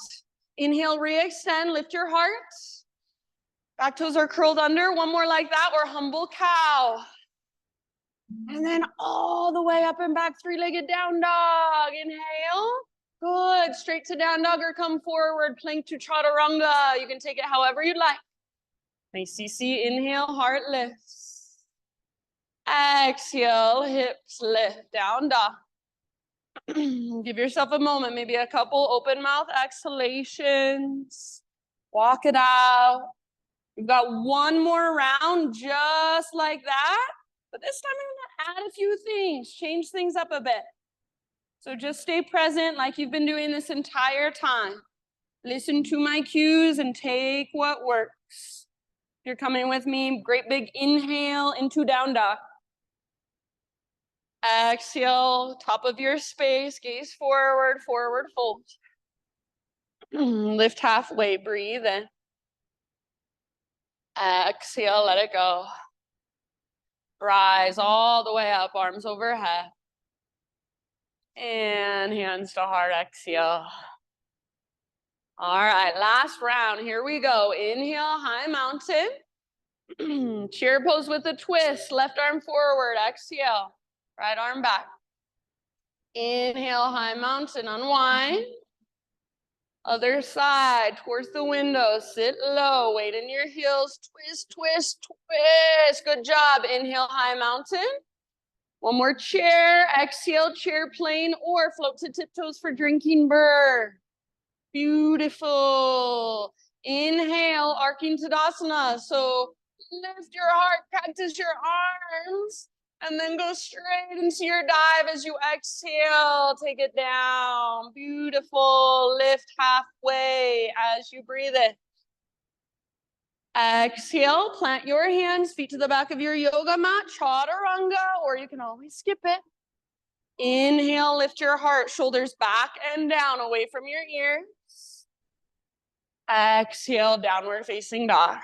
Inhale, re-extend, lift your heart. Back toes are curled under, one more like that, or humble cow. And then all the way up and back, three-legged down dog, inhale. Good, straight to down dog or come forward, plank to chaturanga. You can take it however you'd like. Nice CC, inhale, heart lifts. Exhale, hips lift, down dog. Give yourself a moment, maybe a couple open mouth exhalations. Walk it out. We've got one more round just like that. But this time I'm gonna add a few things, change things up a bit. So just stay present like you've been doing this entire time. Listen to my cues and take what works. If you're coming with me, great big inhale into down dog. Exhale, top of your space, gaze forward, forward fold. Lift halfway, breathe in. Exhale, let it go. Rise all the way up, arms overhead. And hands to heart, exhale. All right, last round, here we go. Inhale, high mountain. Chair pose with a twist, left arm forward, exhale. Right arm back. Inhale, high mountain, unwind. Other side, towards the window, sit low, weight in your heels, twist, twist, twist. Good job. Inhale, high mountain. One more chair, exhale, chair plane, or float to tiptoes for drinking bird. Beautiful. Inhale, arcing Tadasana. So lift your heart, practice your arms. And then go straight into your dive as you exhale. Take it down. Beautiful. Lift halfway as you breathe in. Exhale. Plant your hands, feet to the back of your yoga mat. Chaturanga, or you can always skip it. Inhale, lift your heart. Shoulders back and down, away from your ears. Exhale, downward facing dog.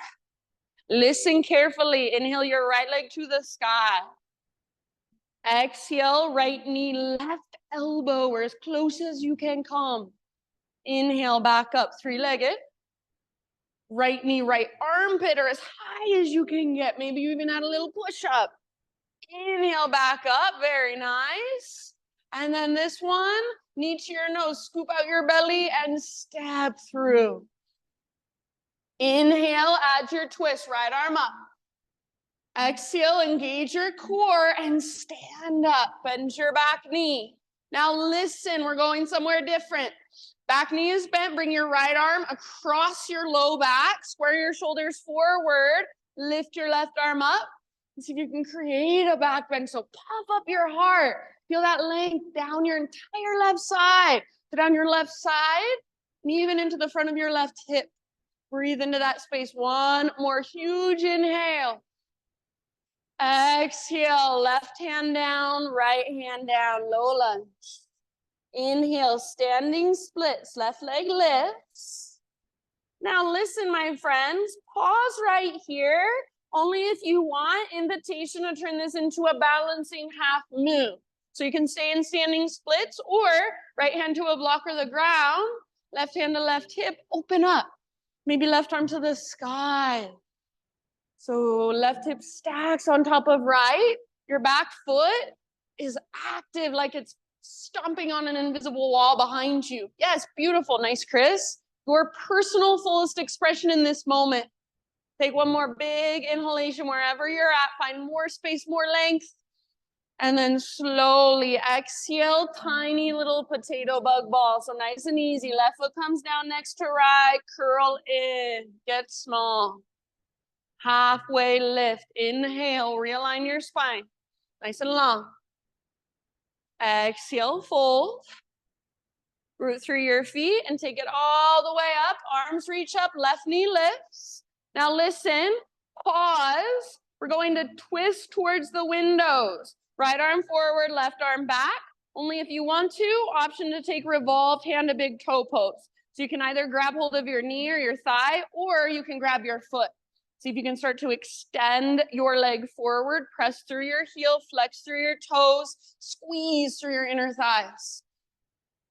Listen carefully. Inhale your right leg to the sky. Exhale, right knee, left elbow, or as close as you can come. Inhale, back up, three-legged. Right knee, right armpit, or as high as you can get. Maybe you even add a little push-up. Inhale, back up, very nice. And then this one, knee to your nose, scoop out your belly and step through. Inhale, add your twist, right arm up. Exhale, engage your core and stand up, bend your back knee. Now listen, we're going somewhere different. Back knee is bent, bring your right arm across your low back, square your shoulders forward, lift your left arm up. See if you can create a back bend. So puff up your heart. Feel that length down your entire left side. So down your left side and even into the front of your left hip. Breathe into that space. One more huge inhale. Exhale, left hand down, right hand down, low lunge. Inhale, standing splits, left leg lifts. Now listen, my friends, pause right here. Only if you want, invitation to turn this into a balancing half move. So you can stay in standing splits or right hand to a block or the ground, left hand to left hip, open up. Maybe left arm to the sky. So left hip stacks on top of right. Your back foot is active like it's stomping on an invisible wall behind you. Yes, beautiful. Nice, Chris. Your personal fullest expression in this moment. Take one more big inhalation wherever you're at. Find more space, more length. And then slowly exhale, tiny little potato bug ball. So nice and easy. Left foot comes down next to right. Curl in. Get small. Halfway lift. Inhale. Realign your spine. Nice and long. Exhale, fold. Root through your feet and take it all the way up. Arms reach up. Left knee lifts. Now listen, pause. We're going to twist towards the windows. Right arm forward, left arm back. Only if you want to, option to take revolved hand to big toe pose. So you can either grab hold of your knee or your thigh, or you can grab your foot. See if you can start to extend your leg forward, press through your heel, flex through your toes, squeeze through your inner thighs.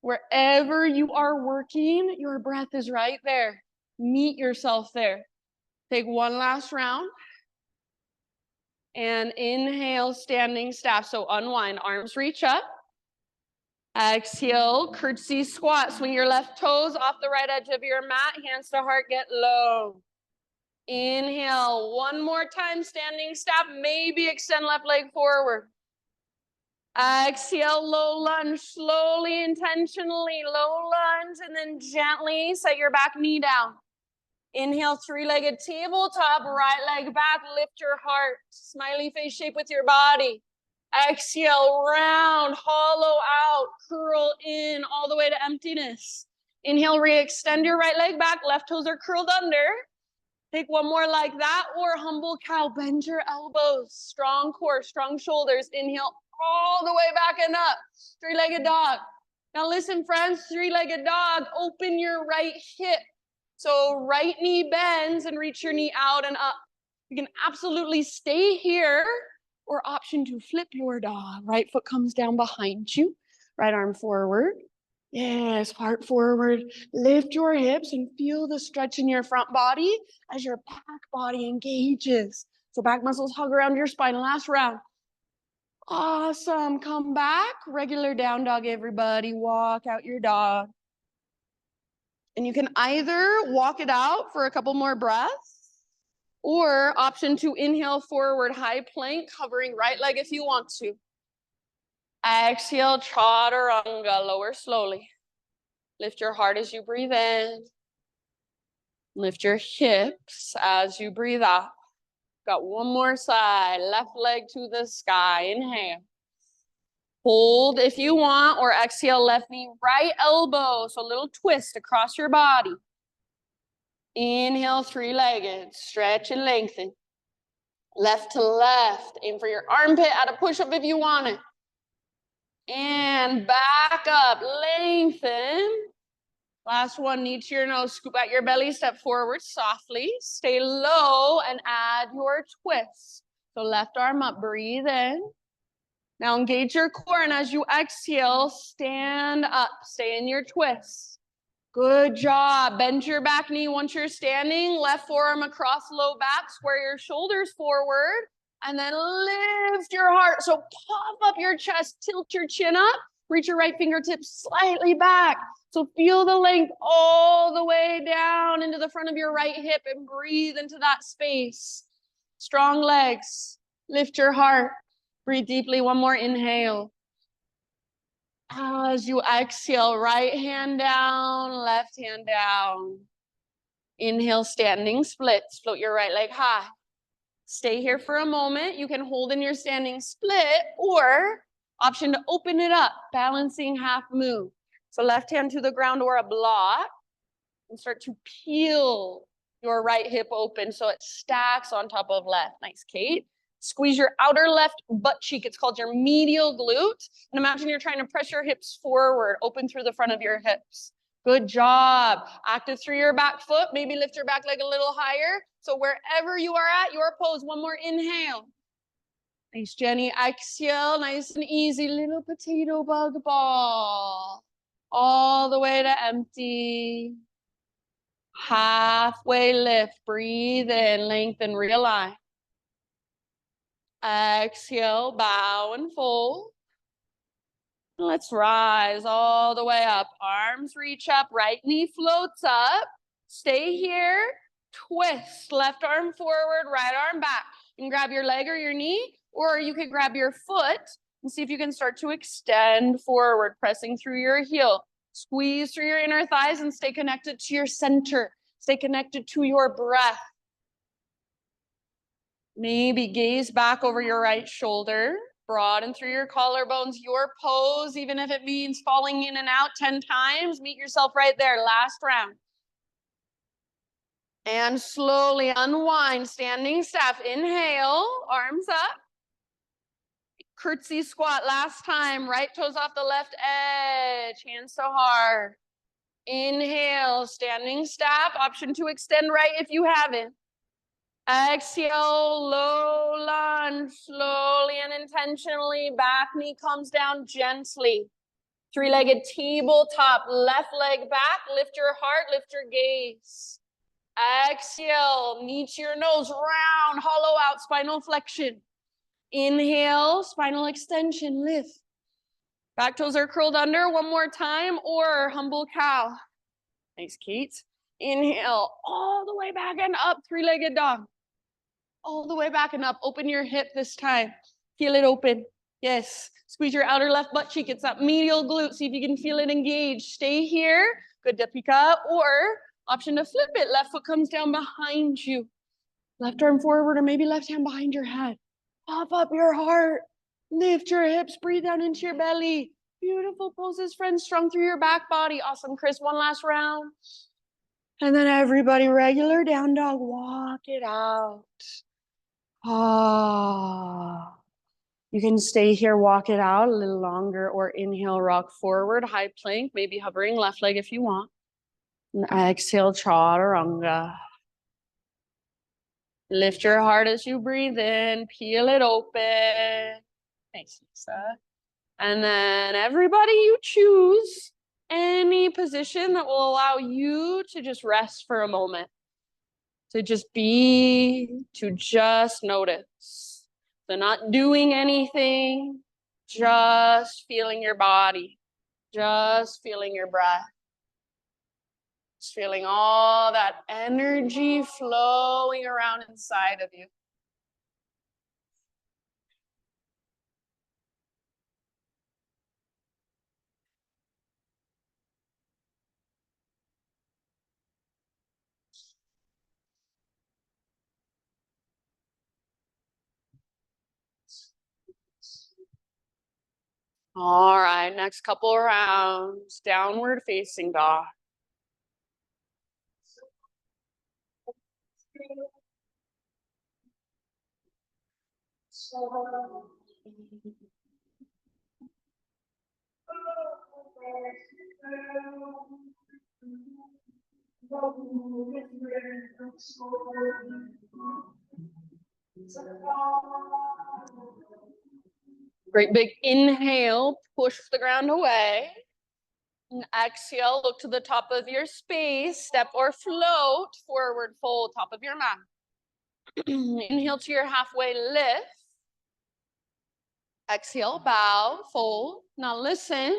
Wherever you are working, your breath is right there. Meet yourself there. Take one last round. And inhale, standing staff. So unwind, arms reach up. Exhale, curtsy squat. Swing your left toes off the right edge of your mat. Hands to heart, get low. Inhale, one more time, standing staff. Maybe extend left leg forward. Exhale, low lunge, slowly, intentionally, low lunge, and then gently set your back knee down. Inhale, three-legged tabletop, right leg back, lift your heart. Smiley face shape with your body. Exhale, round, hollow out, curl in all the way to emptiness. Inhale, re-extend your right leg back, left toes are curled under. Take one more like that, or humble cow, bend your elbows, strong core, strong shoulders. Inhale, all the way back and up, three-legged dog. Now listen, friends, three-legged dog, open your right hip. So right knee bends and reach your knee out and up. You can absolutely stay here or option to flip your dog. Right foot comes down behind you. Right arm forward. Yes, heart forward. Lift your hips and feel the stretch in your front body as your back body engages. So back muscles hug around your spine. Last round. Awesome. Come back. Regular down dog, everybody. Walk out your dog. And you can either walk it out for a couple more breaths or option to inhale forward, high plank, covering right leg if you want to. Exhale, chaturanga, lower slowly. Lift your heart as you breathe in. Lift your hips as you breathe out. Got one more side, left leg to the sky. Inhale. Hold if you want, or exhale, left knee, right elbow. So a little twist across your body. Inhale, three-legged, stretch and lengthen. Left to left, aim for your armpit, add a push-up if you want it. And back up, lengthen. Last one, knee to your nose, scoop out your belly, step forward softly. Stay low and add your twist. So left arm up, breathe in. Now engage your core, and as you exhale, stand up. Stay in your twist. Good job. Bend your back knee once you're standing. Left forearm across low back. Square your shoulders forward. And then lift your heart. So puff up your chest. Tilt your chin up. Reach your right fingertips slightly back. So feel the length all the way down into the front of your right hip and breathe into that space. Strong legs. Lift your heart. Breathe deeply. One more inhale. As you exhale, right hand down, left hand down. Inhale, standing splits. Float your right leg high. Stay here for a moment. You can hold in your standing split or option to open it up, balancing half move. So left hand to the ground or a block and start to peel your right hip open so it stacks on top of left. Nice, Kate. Squeeze your outer left butt cheek. It's called your medial glute. And imagine you're trying to press your hips forward, open through the front of your hips. Good job. Active through your back foot. Maybe lift your back leg a little higher. So wherever you are at your pose, one more inhale. Nice, Jenny. Exhale, nice and easy. Little potato bug ball. All the way to empty. Halfway lift. Breathe in, lengthen, realign. Exhale, bow and fold. Let's rise all the way up. Arms reach up, right knee floats up. Stay here. Twist, left arm forward, right arm back. You can grab your leg or your knee, or you can grab your foot and see if you can start to extend forward, pressing through your heel. Squeeze through your inner thighs and stay connected to your center. Stay connected to your breath. Maybe gaze back over your right shoulder. Broaden through your collarbones, your pose, even if it means falling in and out 10 times, meet yourself right there, last round. And slowly unwind, standing staff. Inhale, arms up. Curtsy squat, last time, right toes off the left edge, hands to heart. Inhale, standing staff, option to extend right if you haven't. Exhale, low lunge, slowly and intentionally. Back knee comes down gently. Three-legged tabletop, left leg back. Lift your heart, lift your gaze. Exhale, knee to your nose, round, hollow out, spinal flexion. Inhale, spinal extension, lift. Back toes are curled under, one more time, or humble cow. Nice, Kate. Inhale, all the way back and up, three-legged dog. All the way back and up. Open your hip this time. Feel it open. Yes. Squeeze your outer left butt cheek. It's that medial glute. See if you can feel it engaged. Stay here. Good to pick up. Or option to flip it. Left foot comes down behind you. Left arm forward or maybe left hand behind your head. Pop up your heart. Lift your hips. Breathe down into your belly. Beautiful poses, friends. Strong through your back body. Awesome, Chris. One last round. And then everybody, regular down dog. Walk it out. Ah, you can stay here, walk it out a little longer, or inhale, rock forward, high plank, maybe hovering left leg if you want. And exhale, chaturanga. Lift your heart as you breathe in, peel it open. Thanks, Lisa. And then everybody, you choose any position that will allow you to just rest for a moment. To just be, to just notice. So not doing anything, just feeling your body, just feeling your breath. Just feeling all that energy flowing around inside of you. All right, next couple rounds, downward facing dog. Great big inhale, push the ground away. And exhale, look to the top of your space, step or float, forward fold, top of your mat. Inhale to your halfway lift. Exhale, bow, fold. Now listen,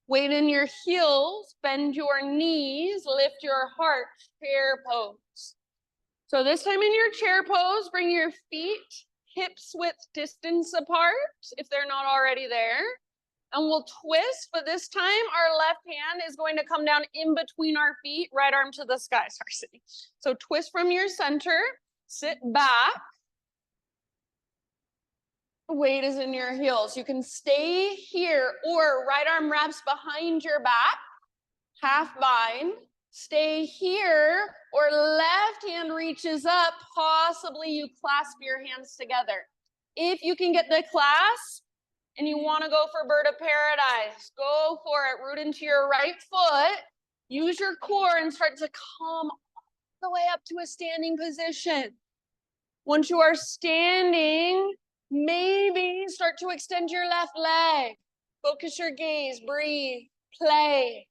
weight in your heels, bend your knees, lift your heart, chair pose. So this time in your chair pose, bring your feet hips width distance apart if they're not already there. And we'll twist, but this time our left hand is going to come down in between our feet, right arm to the sky. Sorry, Sydney. So twist from your center, sit back. Weight is in your heels. You can stay here or right arm wraps behind your back, half bind. Stay here or left hand reaches up. Possibly you clasp your hands together. If you can get the clasp and you want to go for bird of paradise, go for it. Root into your right foot. Use your core and start to come all the way up to a standing position. Once you are standing, maybe start to extend your left leg. Focus your gaze, breathe, play.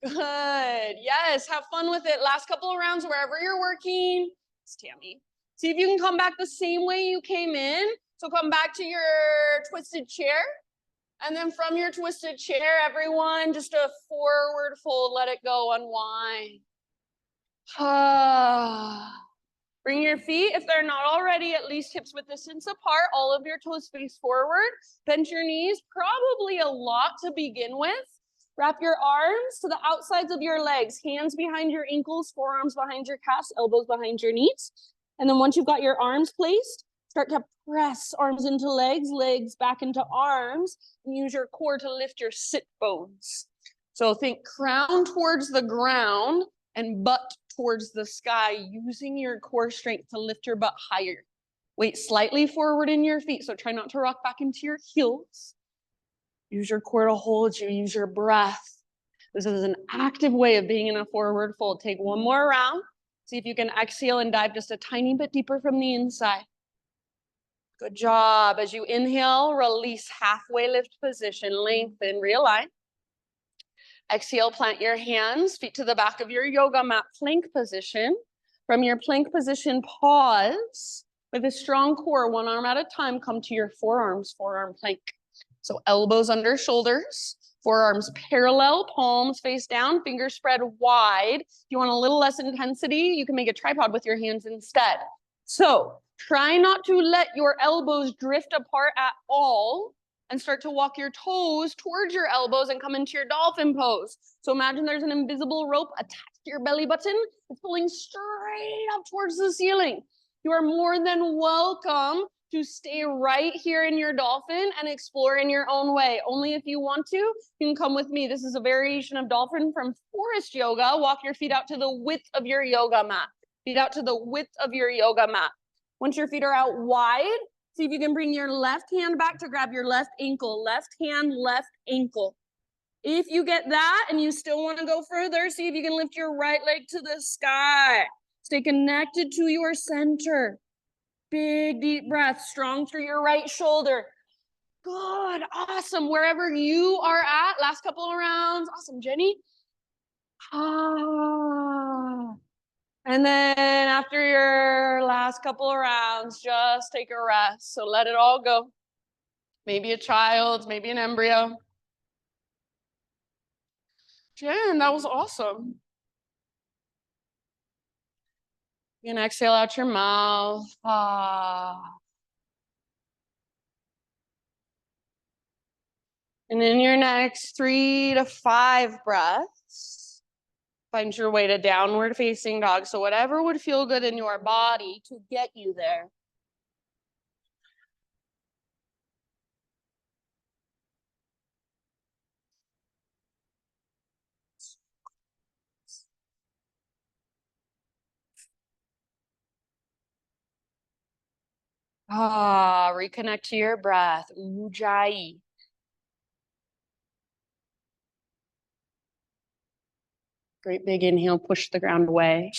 Good. Yes, have fun with it. Last couple of rounds, wherever you're working. It's Tammy. See if you can come back the same way you came in. So come back to your twisted chair. And then from your twisted chair, everyone, just a forward fold, let it go, unwind. Bring your feet, if they're not already, at least hips width distance apart, all of your toes face forward. Bend your knees, probably a lot to begin with. Wrap your arms to the outsides of your legs, hands behind your ankles, forearms behind your calves, elbows behind your knees. And then once you've got your arms placed, start to press arms into legs, legs back into arms, and use your core to lift your sit bones. So think crown towards the ground and butt towards the sky, using your core strength to lift your butt higher. Weight slightly forward in your feet, so try not to rock back into your heels. Use your core to hold you, use your breath. This is an active way of being in a forward fold. Take one more round. See if you can exhale and dive just a tiny bit deeper from the inside. Good job. As you inhale, release halfway lift position, lengthen, realign. Exhale, plant your hands, feet to the back of your yoga mat, plank position. From your plank position, pause. With a strong core, one arm at a time, come to your forearms, forearm plank. So elbows under shoulders, forearms parallel, palms face down, fingers spread wide. If you want a little less intensity, you can make a tripod with your hands instead. So try not to let your elbows drift apart at all and start to walk your toes towards your elbows and come into your dolphin pose. So imagine there's an invisible rope attached to your belly button. It's pulling straight up towards the ceiling. You are more than welcome to stay right here in your dolphin and explore in your own way. Only if you want to, you can come with me. This is a variation of dolphin from forest yoga. Walk your feet out to the width of your yoga mat. Feet out to the width of your yoga mat. Once your feet are out wide, see if you can bring your left hand back to grab your left ankle. Left hand, left ankle. If you get that and you still want to go further, see if you can lift your right leg to the sky. Stay connected to your center. Big, deep breath, strong through your right shoulder. Good, awesome. Wherever you are at, last couple of rounds. Awesome, Jenny. And then after your last couple of rounds, just take a rest. So let it all go. Maybe a child, maybe an embryo. Jen, that was awesome. You can exhale out your mouth. And in your next 3 to 5 breaths, find your way to downward facing dog. So whatever would feel good in your body to get you there. Reconnect to your breath. Ujjayi. Great big inhale, push the ground away.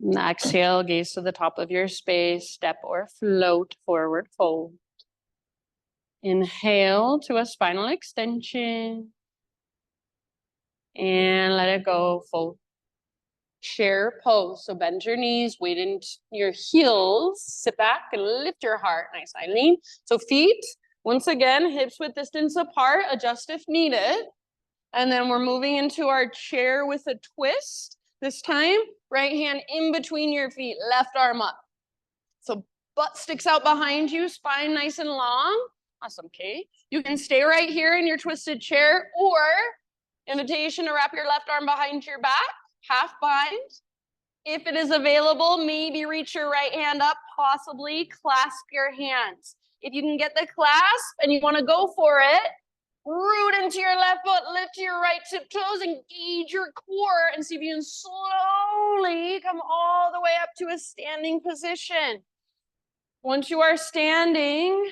And exhale, gaze to the top of your space, step or float, forward fold. Inhale to a spinal extension. And let it go, fold. Chair pose. So bend your knees, weight into your heels, sit back and lift your heart. Nice, Eileen. So feet, once again, hips width distance apart, adjust if needed. And then we're moving into our chair with a twist. This time, right hand in between your feet, left arm up. So butt sticks out behind you, spine nice and long. Awesome, okay. You can stay right here in your twisted chair, or invitation to wrap your left arm behind your back, half bind. If it is available, maybe reach your right hand up, possibly clasp your hands. If you can get the clasp and you want to go for it, root into your left foot, lift your right tiptoes, engage your core, and see if you can slowly come all the way up to a standing position. Once you are standing,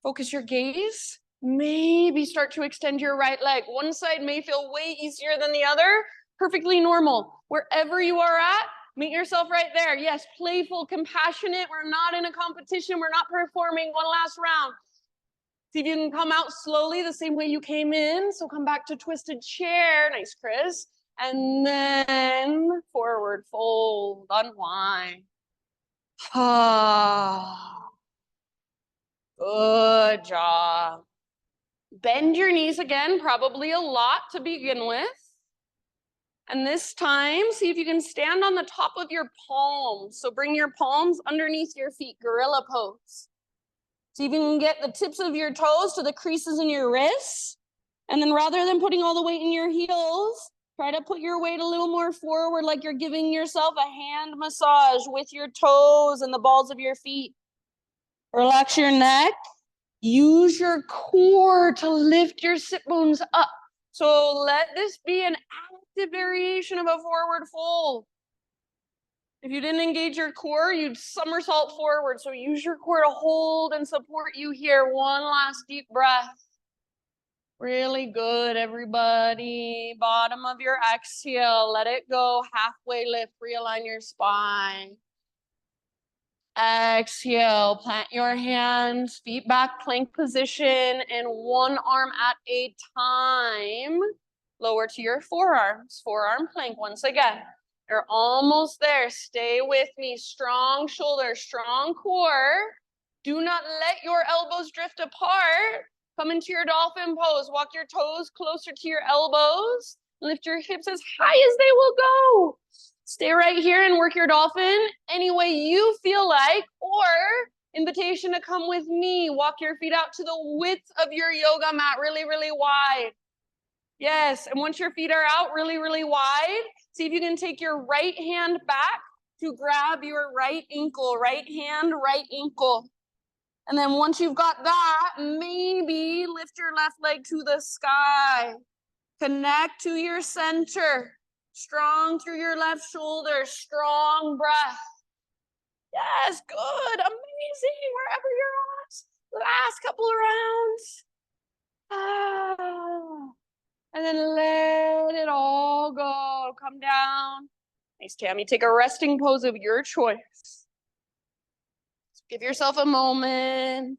focus your gaze. Maybe start to extend your right leg. One side may feel way easier than the other. Perfectly normal. Wherever you are at, meet yourself right there. Yes, playful, compassionate. We're not in a competition. We're not performing one last round. See if you can come out slowly the same way you came in. So come back to twisted chair. Nice, Chris. And then forward fold, unwind. Good job. Bend your knees again, probably a lot to begin with. And this time, see if you can stand on the top of your palms. So bring your palms underneath your feet, gorilla pose. See if you can get the tips of your toes to the creases in your wrists. And then rather than putting all the weight in your heels, try to put your weight a little more forward, like you're giving yourself a hand massage with your toes and the balls of your feet. Relax your neck. Use your core to lift your sit bones up. So let this be an active variation of a forward fold. If you didn't engage your core, you'd somersault forward. So use your core to hold and support you here. One last deep breath. Really good, everybody. Bottom of your exhale. Let it go. Halfway lift. Realign your spine. Exhale, plant your hands, feet back, plank position, and one arm at a time. Lower to your forearms, forearm plank once again. You're almost there. Stay with me. Strong shoulders, strong core. Do not let your elbows drift apart. Come into your dolphin pose. Walk your toes closer to your elbows. Lift your hips as high as they will go. Stay right here and work your dolphin any way you feel like, or invitation to come with me. Walk your feet out to the width of your yoga mat, really, really wide. Yes, and once your feet are out really, really wide, see if you can take your right hand back to grab your right ankle, right hand, right ankle. And then once you've got that, maybe lift your left leg to the sky. Connect to your center. Strong through your left shoulder. Strong breath. Yes, good. Amazing. Wherever you're at. Last couple of rounds. And then let it all go. Come down. Nice, Tammy. Take a resting pose of your choice. Give yourself a moment.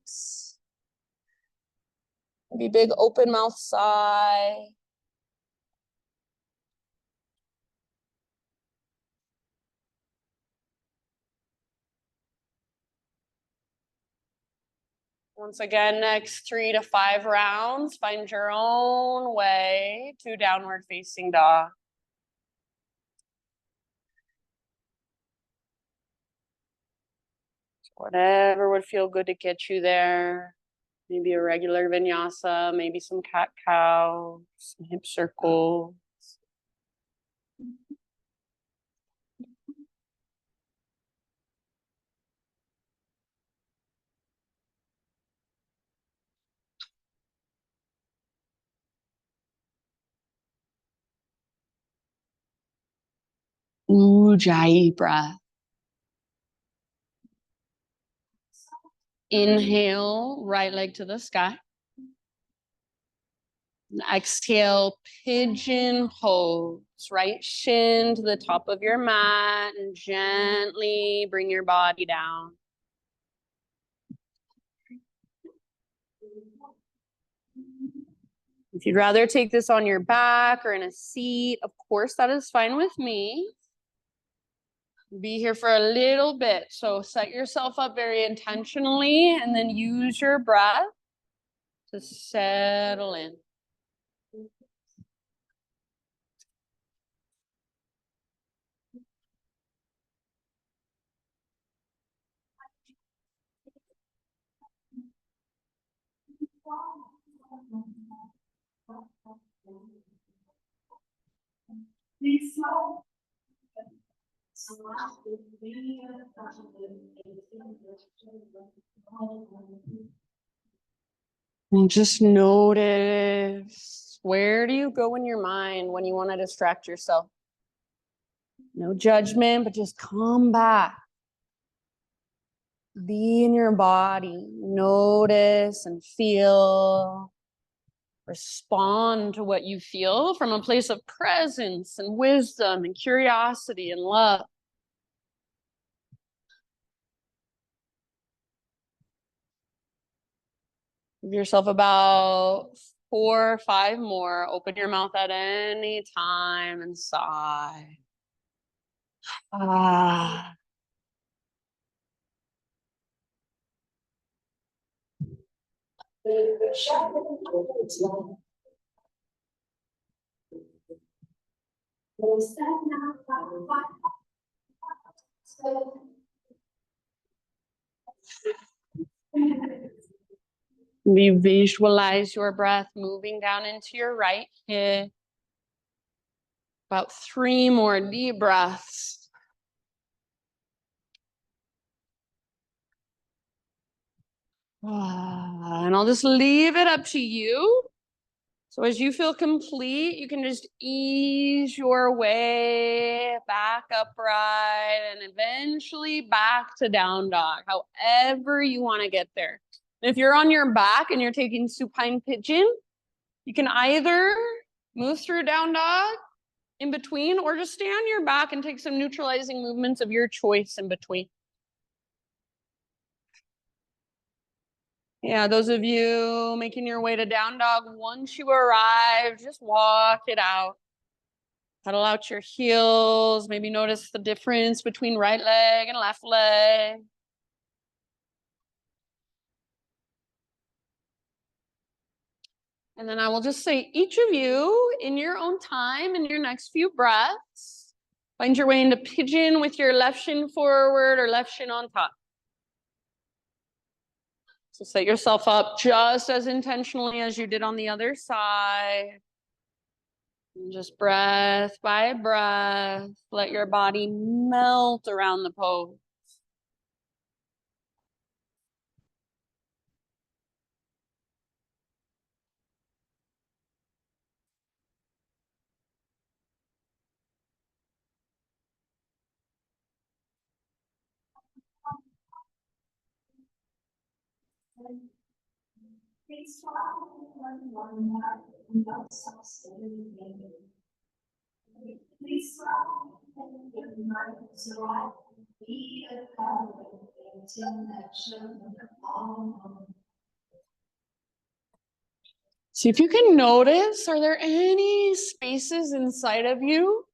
Maybe big open mouth sigh. Once again, next 3 to 5 rounds, find your own way to downward facing dog. Whatever would feel good to get you there. Maybe a regular vinyasa, maybe some cat-cow, some hip circles. Ujjayi breath. Inhale, right leg to the sky. Exhale, pigeon pose. Right shin to the top of your mat and gently bring your body down. If you'd rather take this on your back or in a seat, of course, that is fine with me. Be here for a little bit. So set yourself up very intentionally and then use your breath to settle in. And just notice, where do you go in your mind when you want to distract yourself? No judgment, but just come back. Be in your body. Notice and feel. Respond to what you feel from a place of presence and wisdom and curiosity and love. Give yourself about 4 or 5 more. Open your mouth at any time and sigh. Ah. We visualize your breath moving down into your right hip. About 3 more deep breaths. And I'll just leave it up to you. So as you feel complete, you can just ease your way back upright and eventually back to down dog, however you want to get there. And if you're on your back and you're taking supine pigeon, you can either move through down dog in between or just stay on your back and take some neutralizing movements of your choice in between. Yeah, those of you making your way to down dog, once you arrive, just walk it out. Pedal out your heels. Maybe notice the difference between right leg and left leg. And then I will just say, each of you, in your own time, in your next few breaths, find your way into pigeon with your left shin forward or left shin on top. So set yourself up just as intentionally as you did on the other side. And just breath by breath, let your body melt around the pose. See if you can notice, are there any spaces inside of you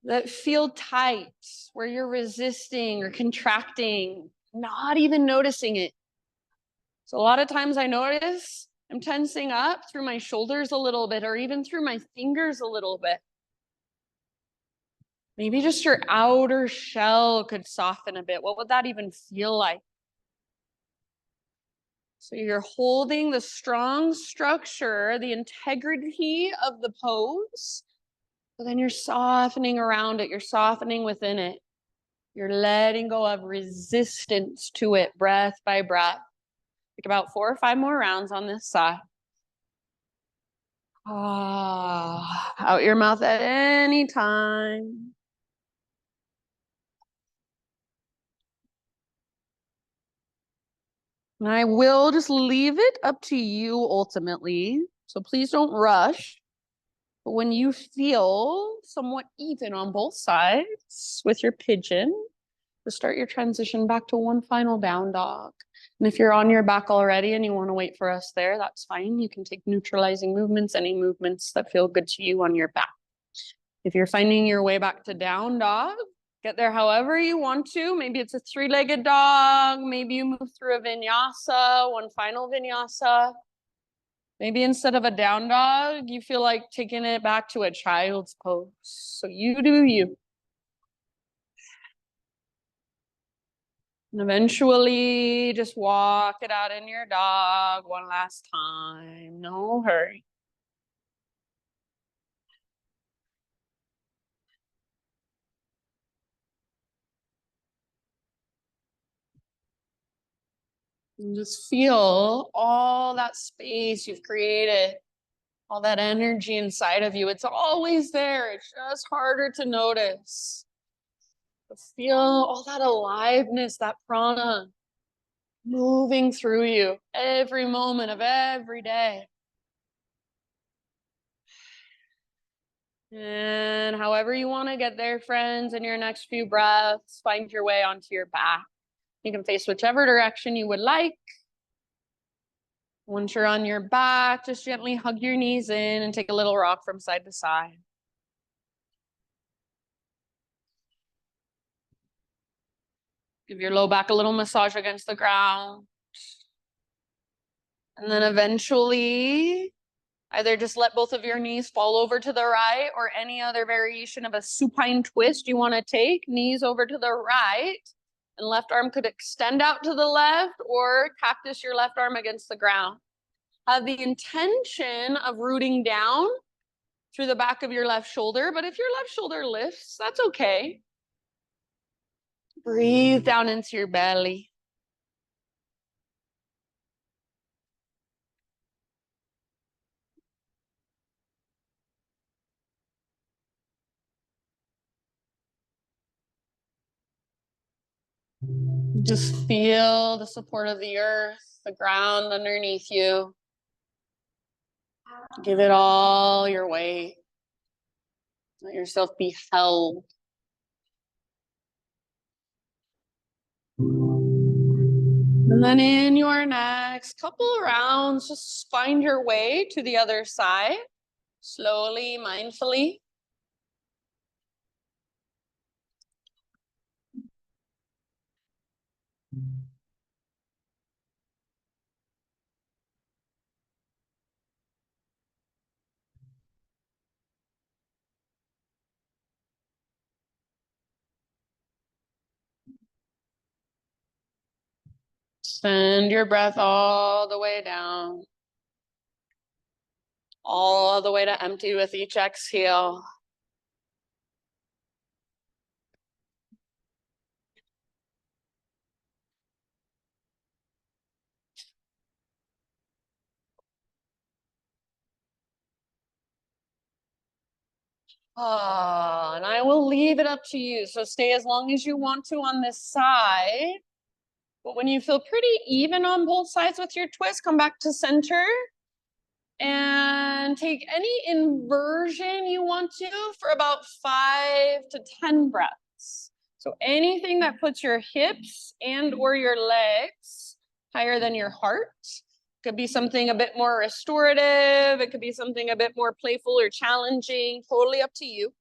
that feel tight, where you're resisting or contracting, not even noticing it? So a lot of times I notice I'm tensing up through my shoulders a little bit, or even through my fingers a little bit. Maybe just your outer shell could soften a bit. What would that even feel like? So you're holding the strong structure, the integrity of the pose, but then you're softening around it. You're softening within it. You're letting go of resistance to it, breath by breath. Take about 4 or 5 more rounds on this side. Out your mouth at any time. And I will just leave it up to you ultimately. So please don't rush. But when you feel somewhat even on both sides with your pigeon, to start your transition back to one final down dog. And if you're on your back already and you want to wait for us there, that's fine. You can take neutralizing movements, any movements that feel good to you on your back. If you're finding your way back to down dog, get there however you want to. Maybe it's a three-legged dog. Maybe you move through a vinyasa, one final vinyasa. Maybe instead of a down dog, you feel like taking it back to a child's pose. So you do you. And eventually just walk it out in your dog one last time. No hurry. And just feel all that space you've created, all that energy inside of you. It's always there. It's just harder to notice. But feel all that aliveness, that prana moving through you every moment of every day. And however you want to get there, friends, in your next few breaths, find your way onto your back. You can face whichever direction you would like. Once you're on your back, just gently hug your knees in and take a little rock from side to side. Give your low back a little massage against the ground. And then eventually, either just let both of your knees fall over to the right or any other variation of a supine twist you want to take. Knees over to the right and left arm could extend out to the left or cactus your left arm against the ground. Have the intention of rooting down through the back of your left shoulder, but if your left shoulder lifts, that's okay. Breathe down into your belly. Just feel the support of the earth, the ground underneath you. Give it all your weight. Let yourself be held. And then in your next couple of rounds, just find your way to the other side, slowly, mindfully. Send your breath all the way down, all the way to empty with each exhale. And I will leave it up to you. So stay as long as you want to on this side. But when you feel pretty even on both sides with your twist, come back to center and take any inversion you want to for about 5 to 10 breaths. So anything that puts your hips and or your legs higher than your heart. Could be something a bit more restorative. It could be something a bit more playful or challenging. Totally up to you.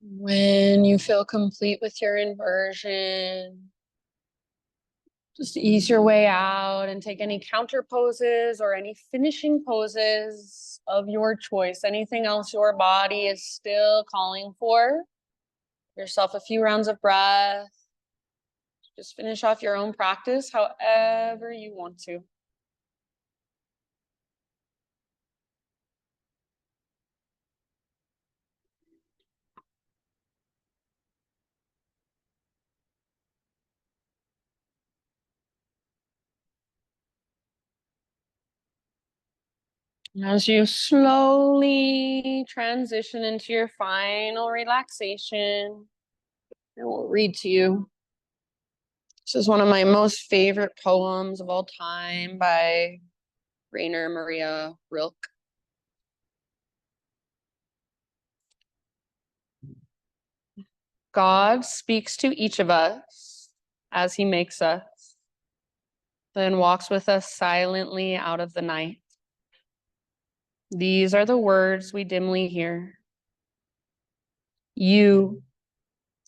When you feel complete with your inversion, just ease your way out and take any counter poses or any finishing poses of your choice. Anything else your body is still calling for. Give yourself a few rounds of breath. Just finish off your own practice however you want to. As you slowly transition into your final relaxation, I will read to you. This is one of my most favorite poems of all time by Rainer Maria Rilke. God speaks to each of us as he makes us, then walks with us silently out of the night. These are the words we dimly hear. You,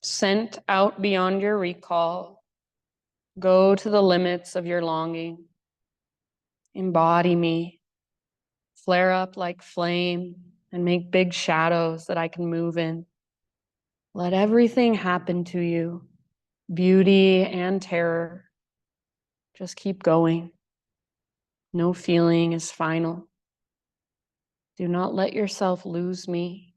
sent out beyond your recall, go to the limits of your longing. Embody me, flare up like flame, and make big shadows that I can move in. Let everything happen to you, beauty and terror. Just keep going. No feeling is final. Do not let yourself lose me.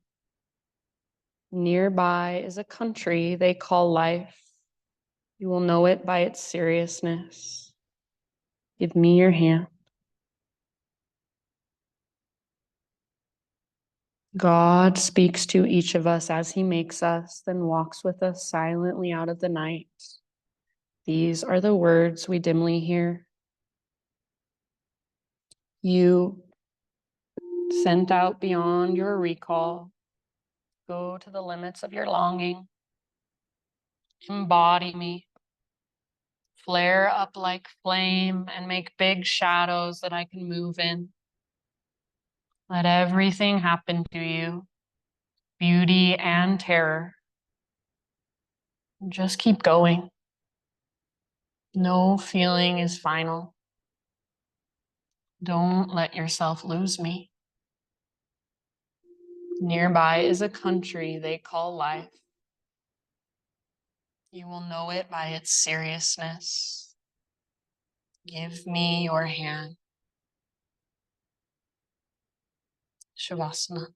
Nearby is a country they call life. You will know it by its seriousness. Give me your hand. God speaks to each of us as he makes us, then walks with us silently out of the night. These are the words we dimly hear. You, sent out beyond your recall, go to the limits of your longing. Embody me, flare up like flame, and make big shadows that I can move in. Let everything happen to you, beauty and terror. Just keep going. No feeling is final. Don't let yourself lose me. Nearby is a country they call life. You will know it by its seriousness. Give me your hand. Shavasana.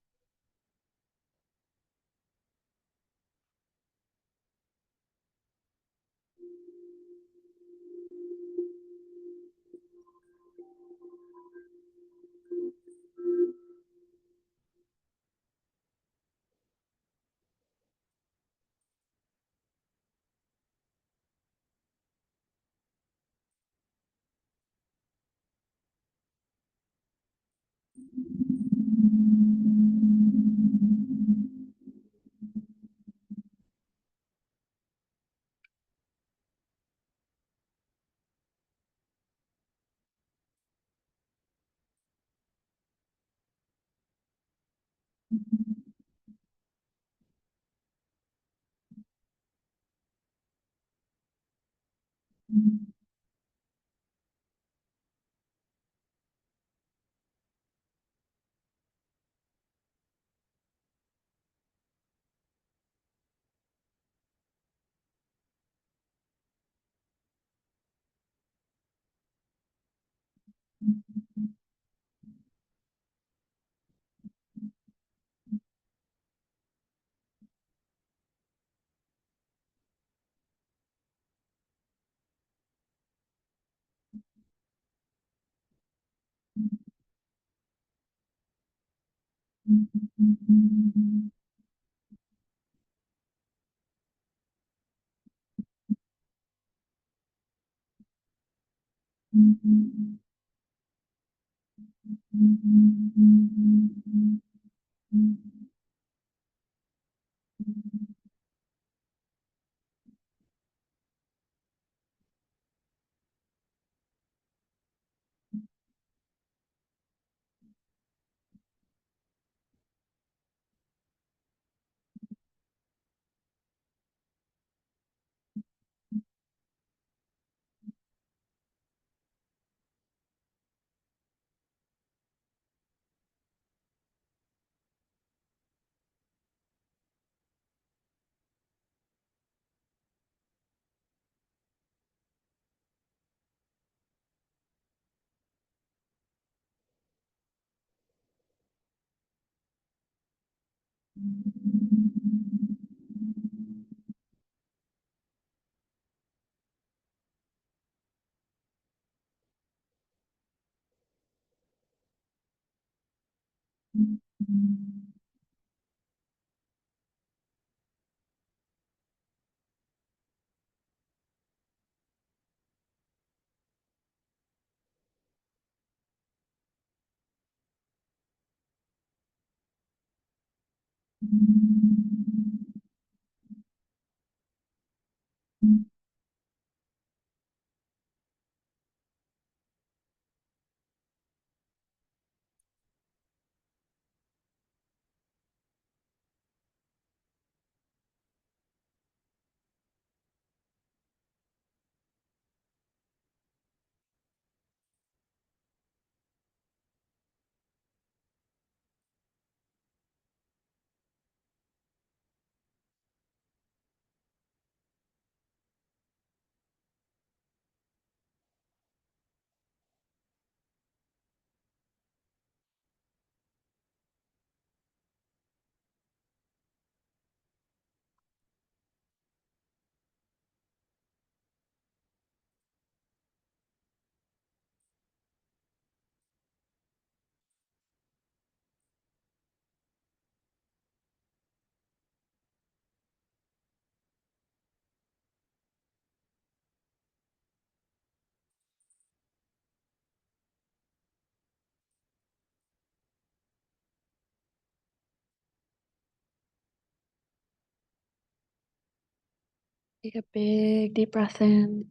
Take a big deep breath in.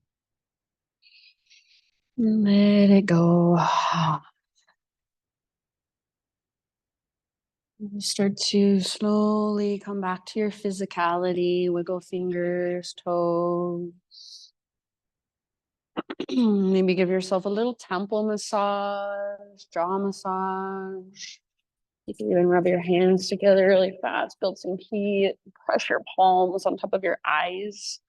Let it go. You start to slowly come back to your physicality, wiggle fingers, toes. Maybe give yourself a little temple massage, jaw massage. You can even rub your hands together really fast, build some heat, press your palms on top of your eyes.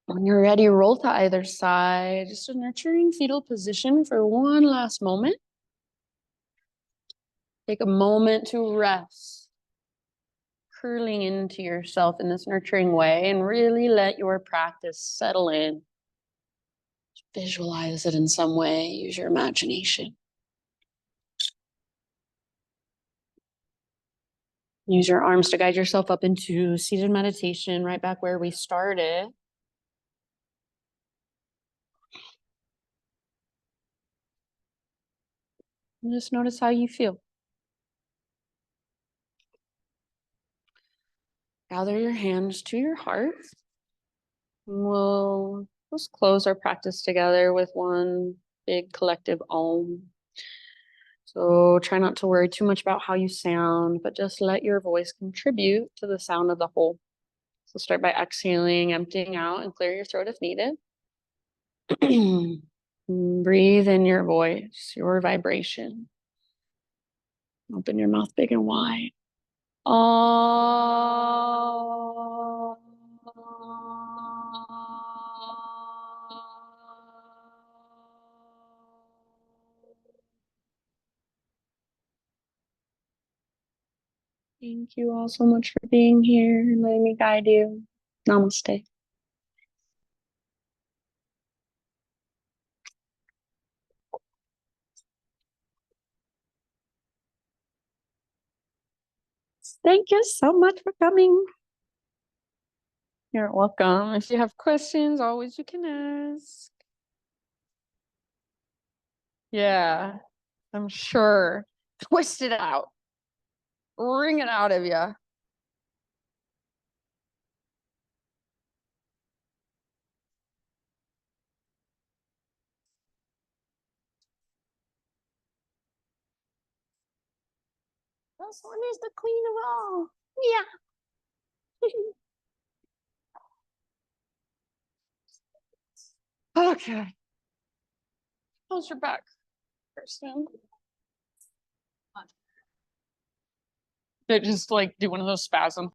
When you're ready, roll to either side. Just a nurturing fetal position for one last moment. Take a moment to rest, curling into yourself in this nurturing way, and really let your practice settle in. Visualize it in some way. Use your imagination. Use your arms to guide yourself up into seated meditation, right back where we started. And just notice how you feel. Gather your hands to your heart. We'll just close our practice together with one big collective Om. So try not to worry too much about how you sound, but just let your voice contribute to the sound of the whole. So start by exhaling, emptying out, and clear your throat if needed. Breathe in your voice, your vibration. Open your mouth big and wide. Oh. Thank you all so much for being here and letting me guide you. Namaste. Thank you so much for coming. You're welcome. If you have questions, always you can ask. Yeah, I'm sure. Twist it out. Wring it out of you. This one is the queen of all. Yeah. Okay. How's your back, Kirsten? They just like do one of those spasms.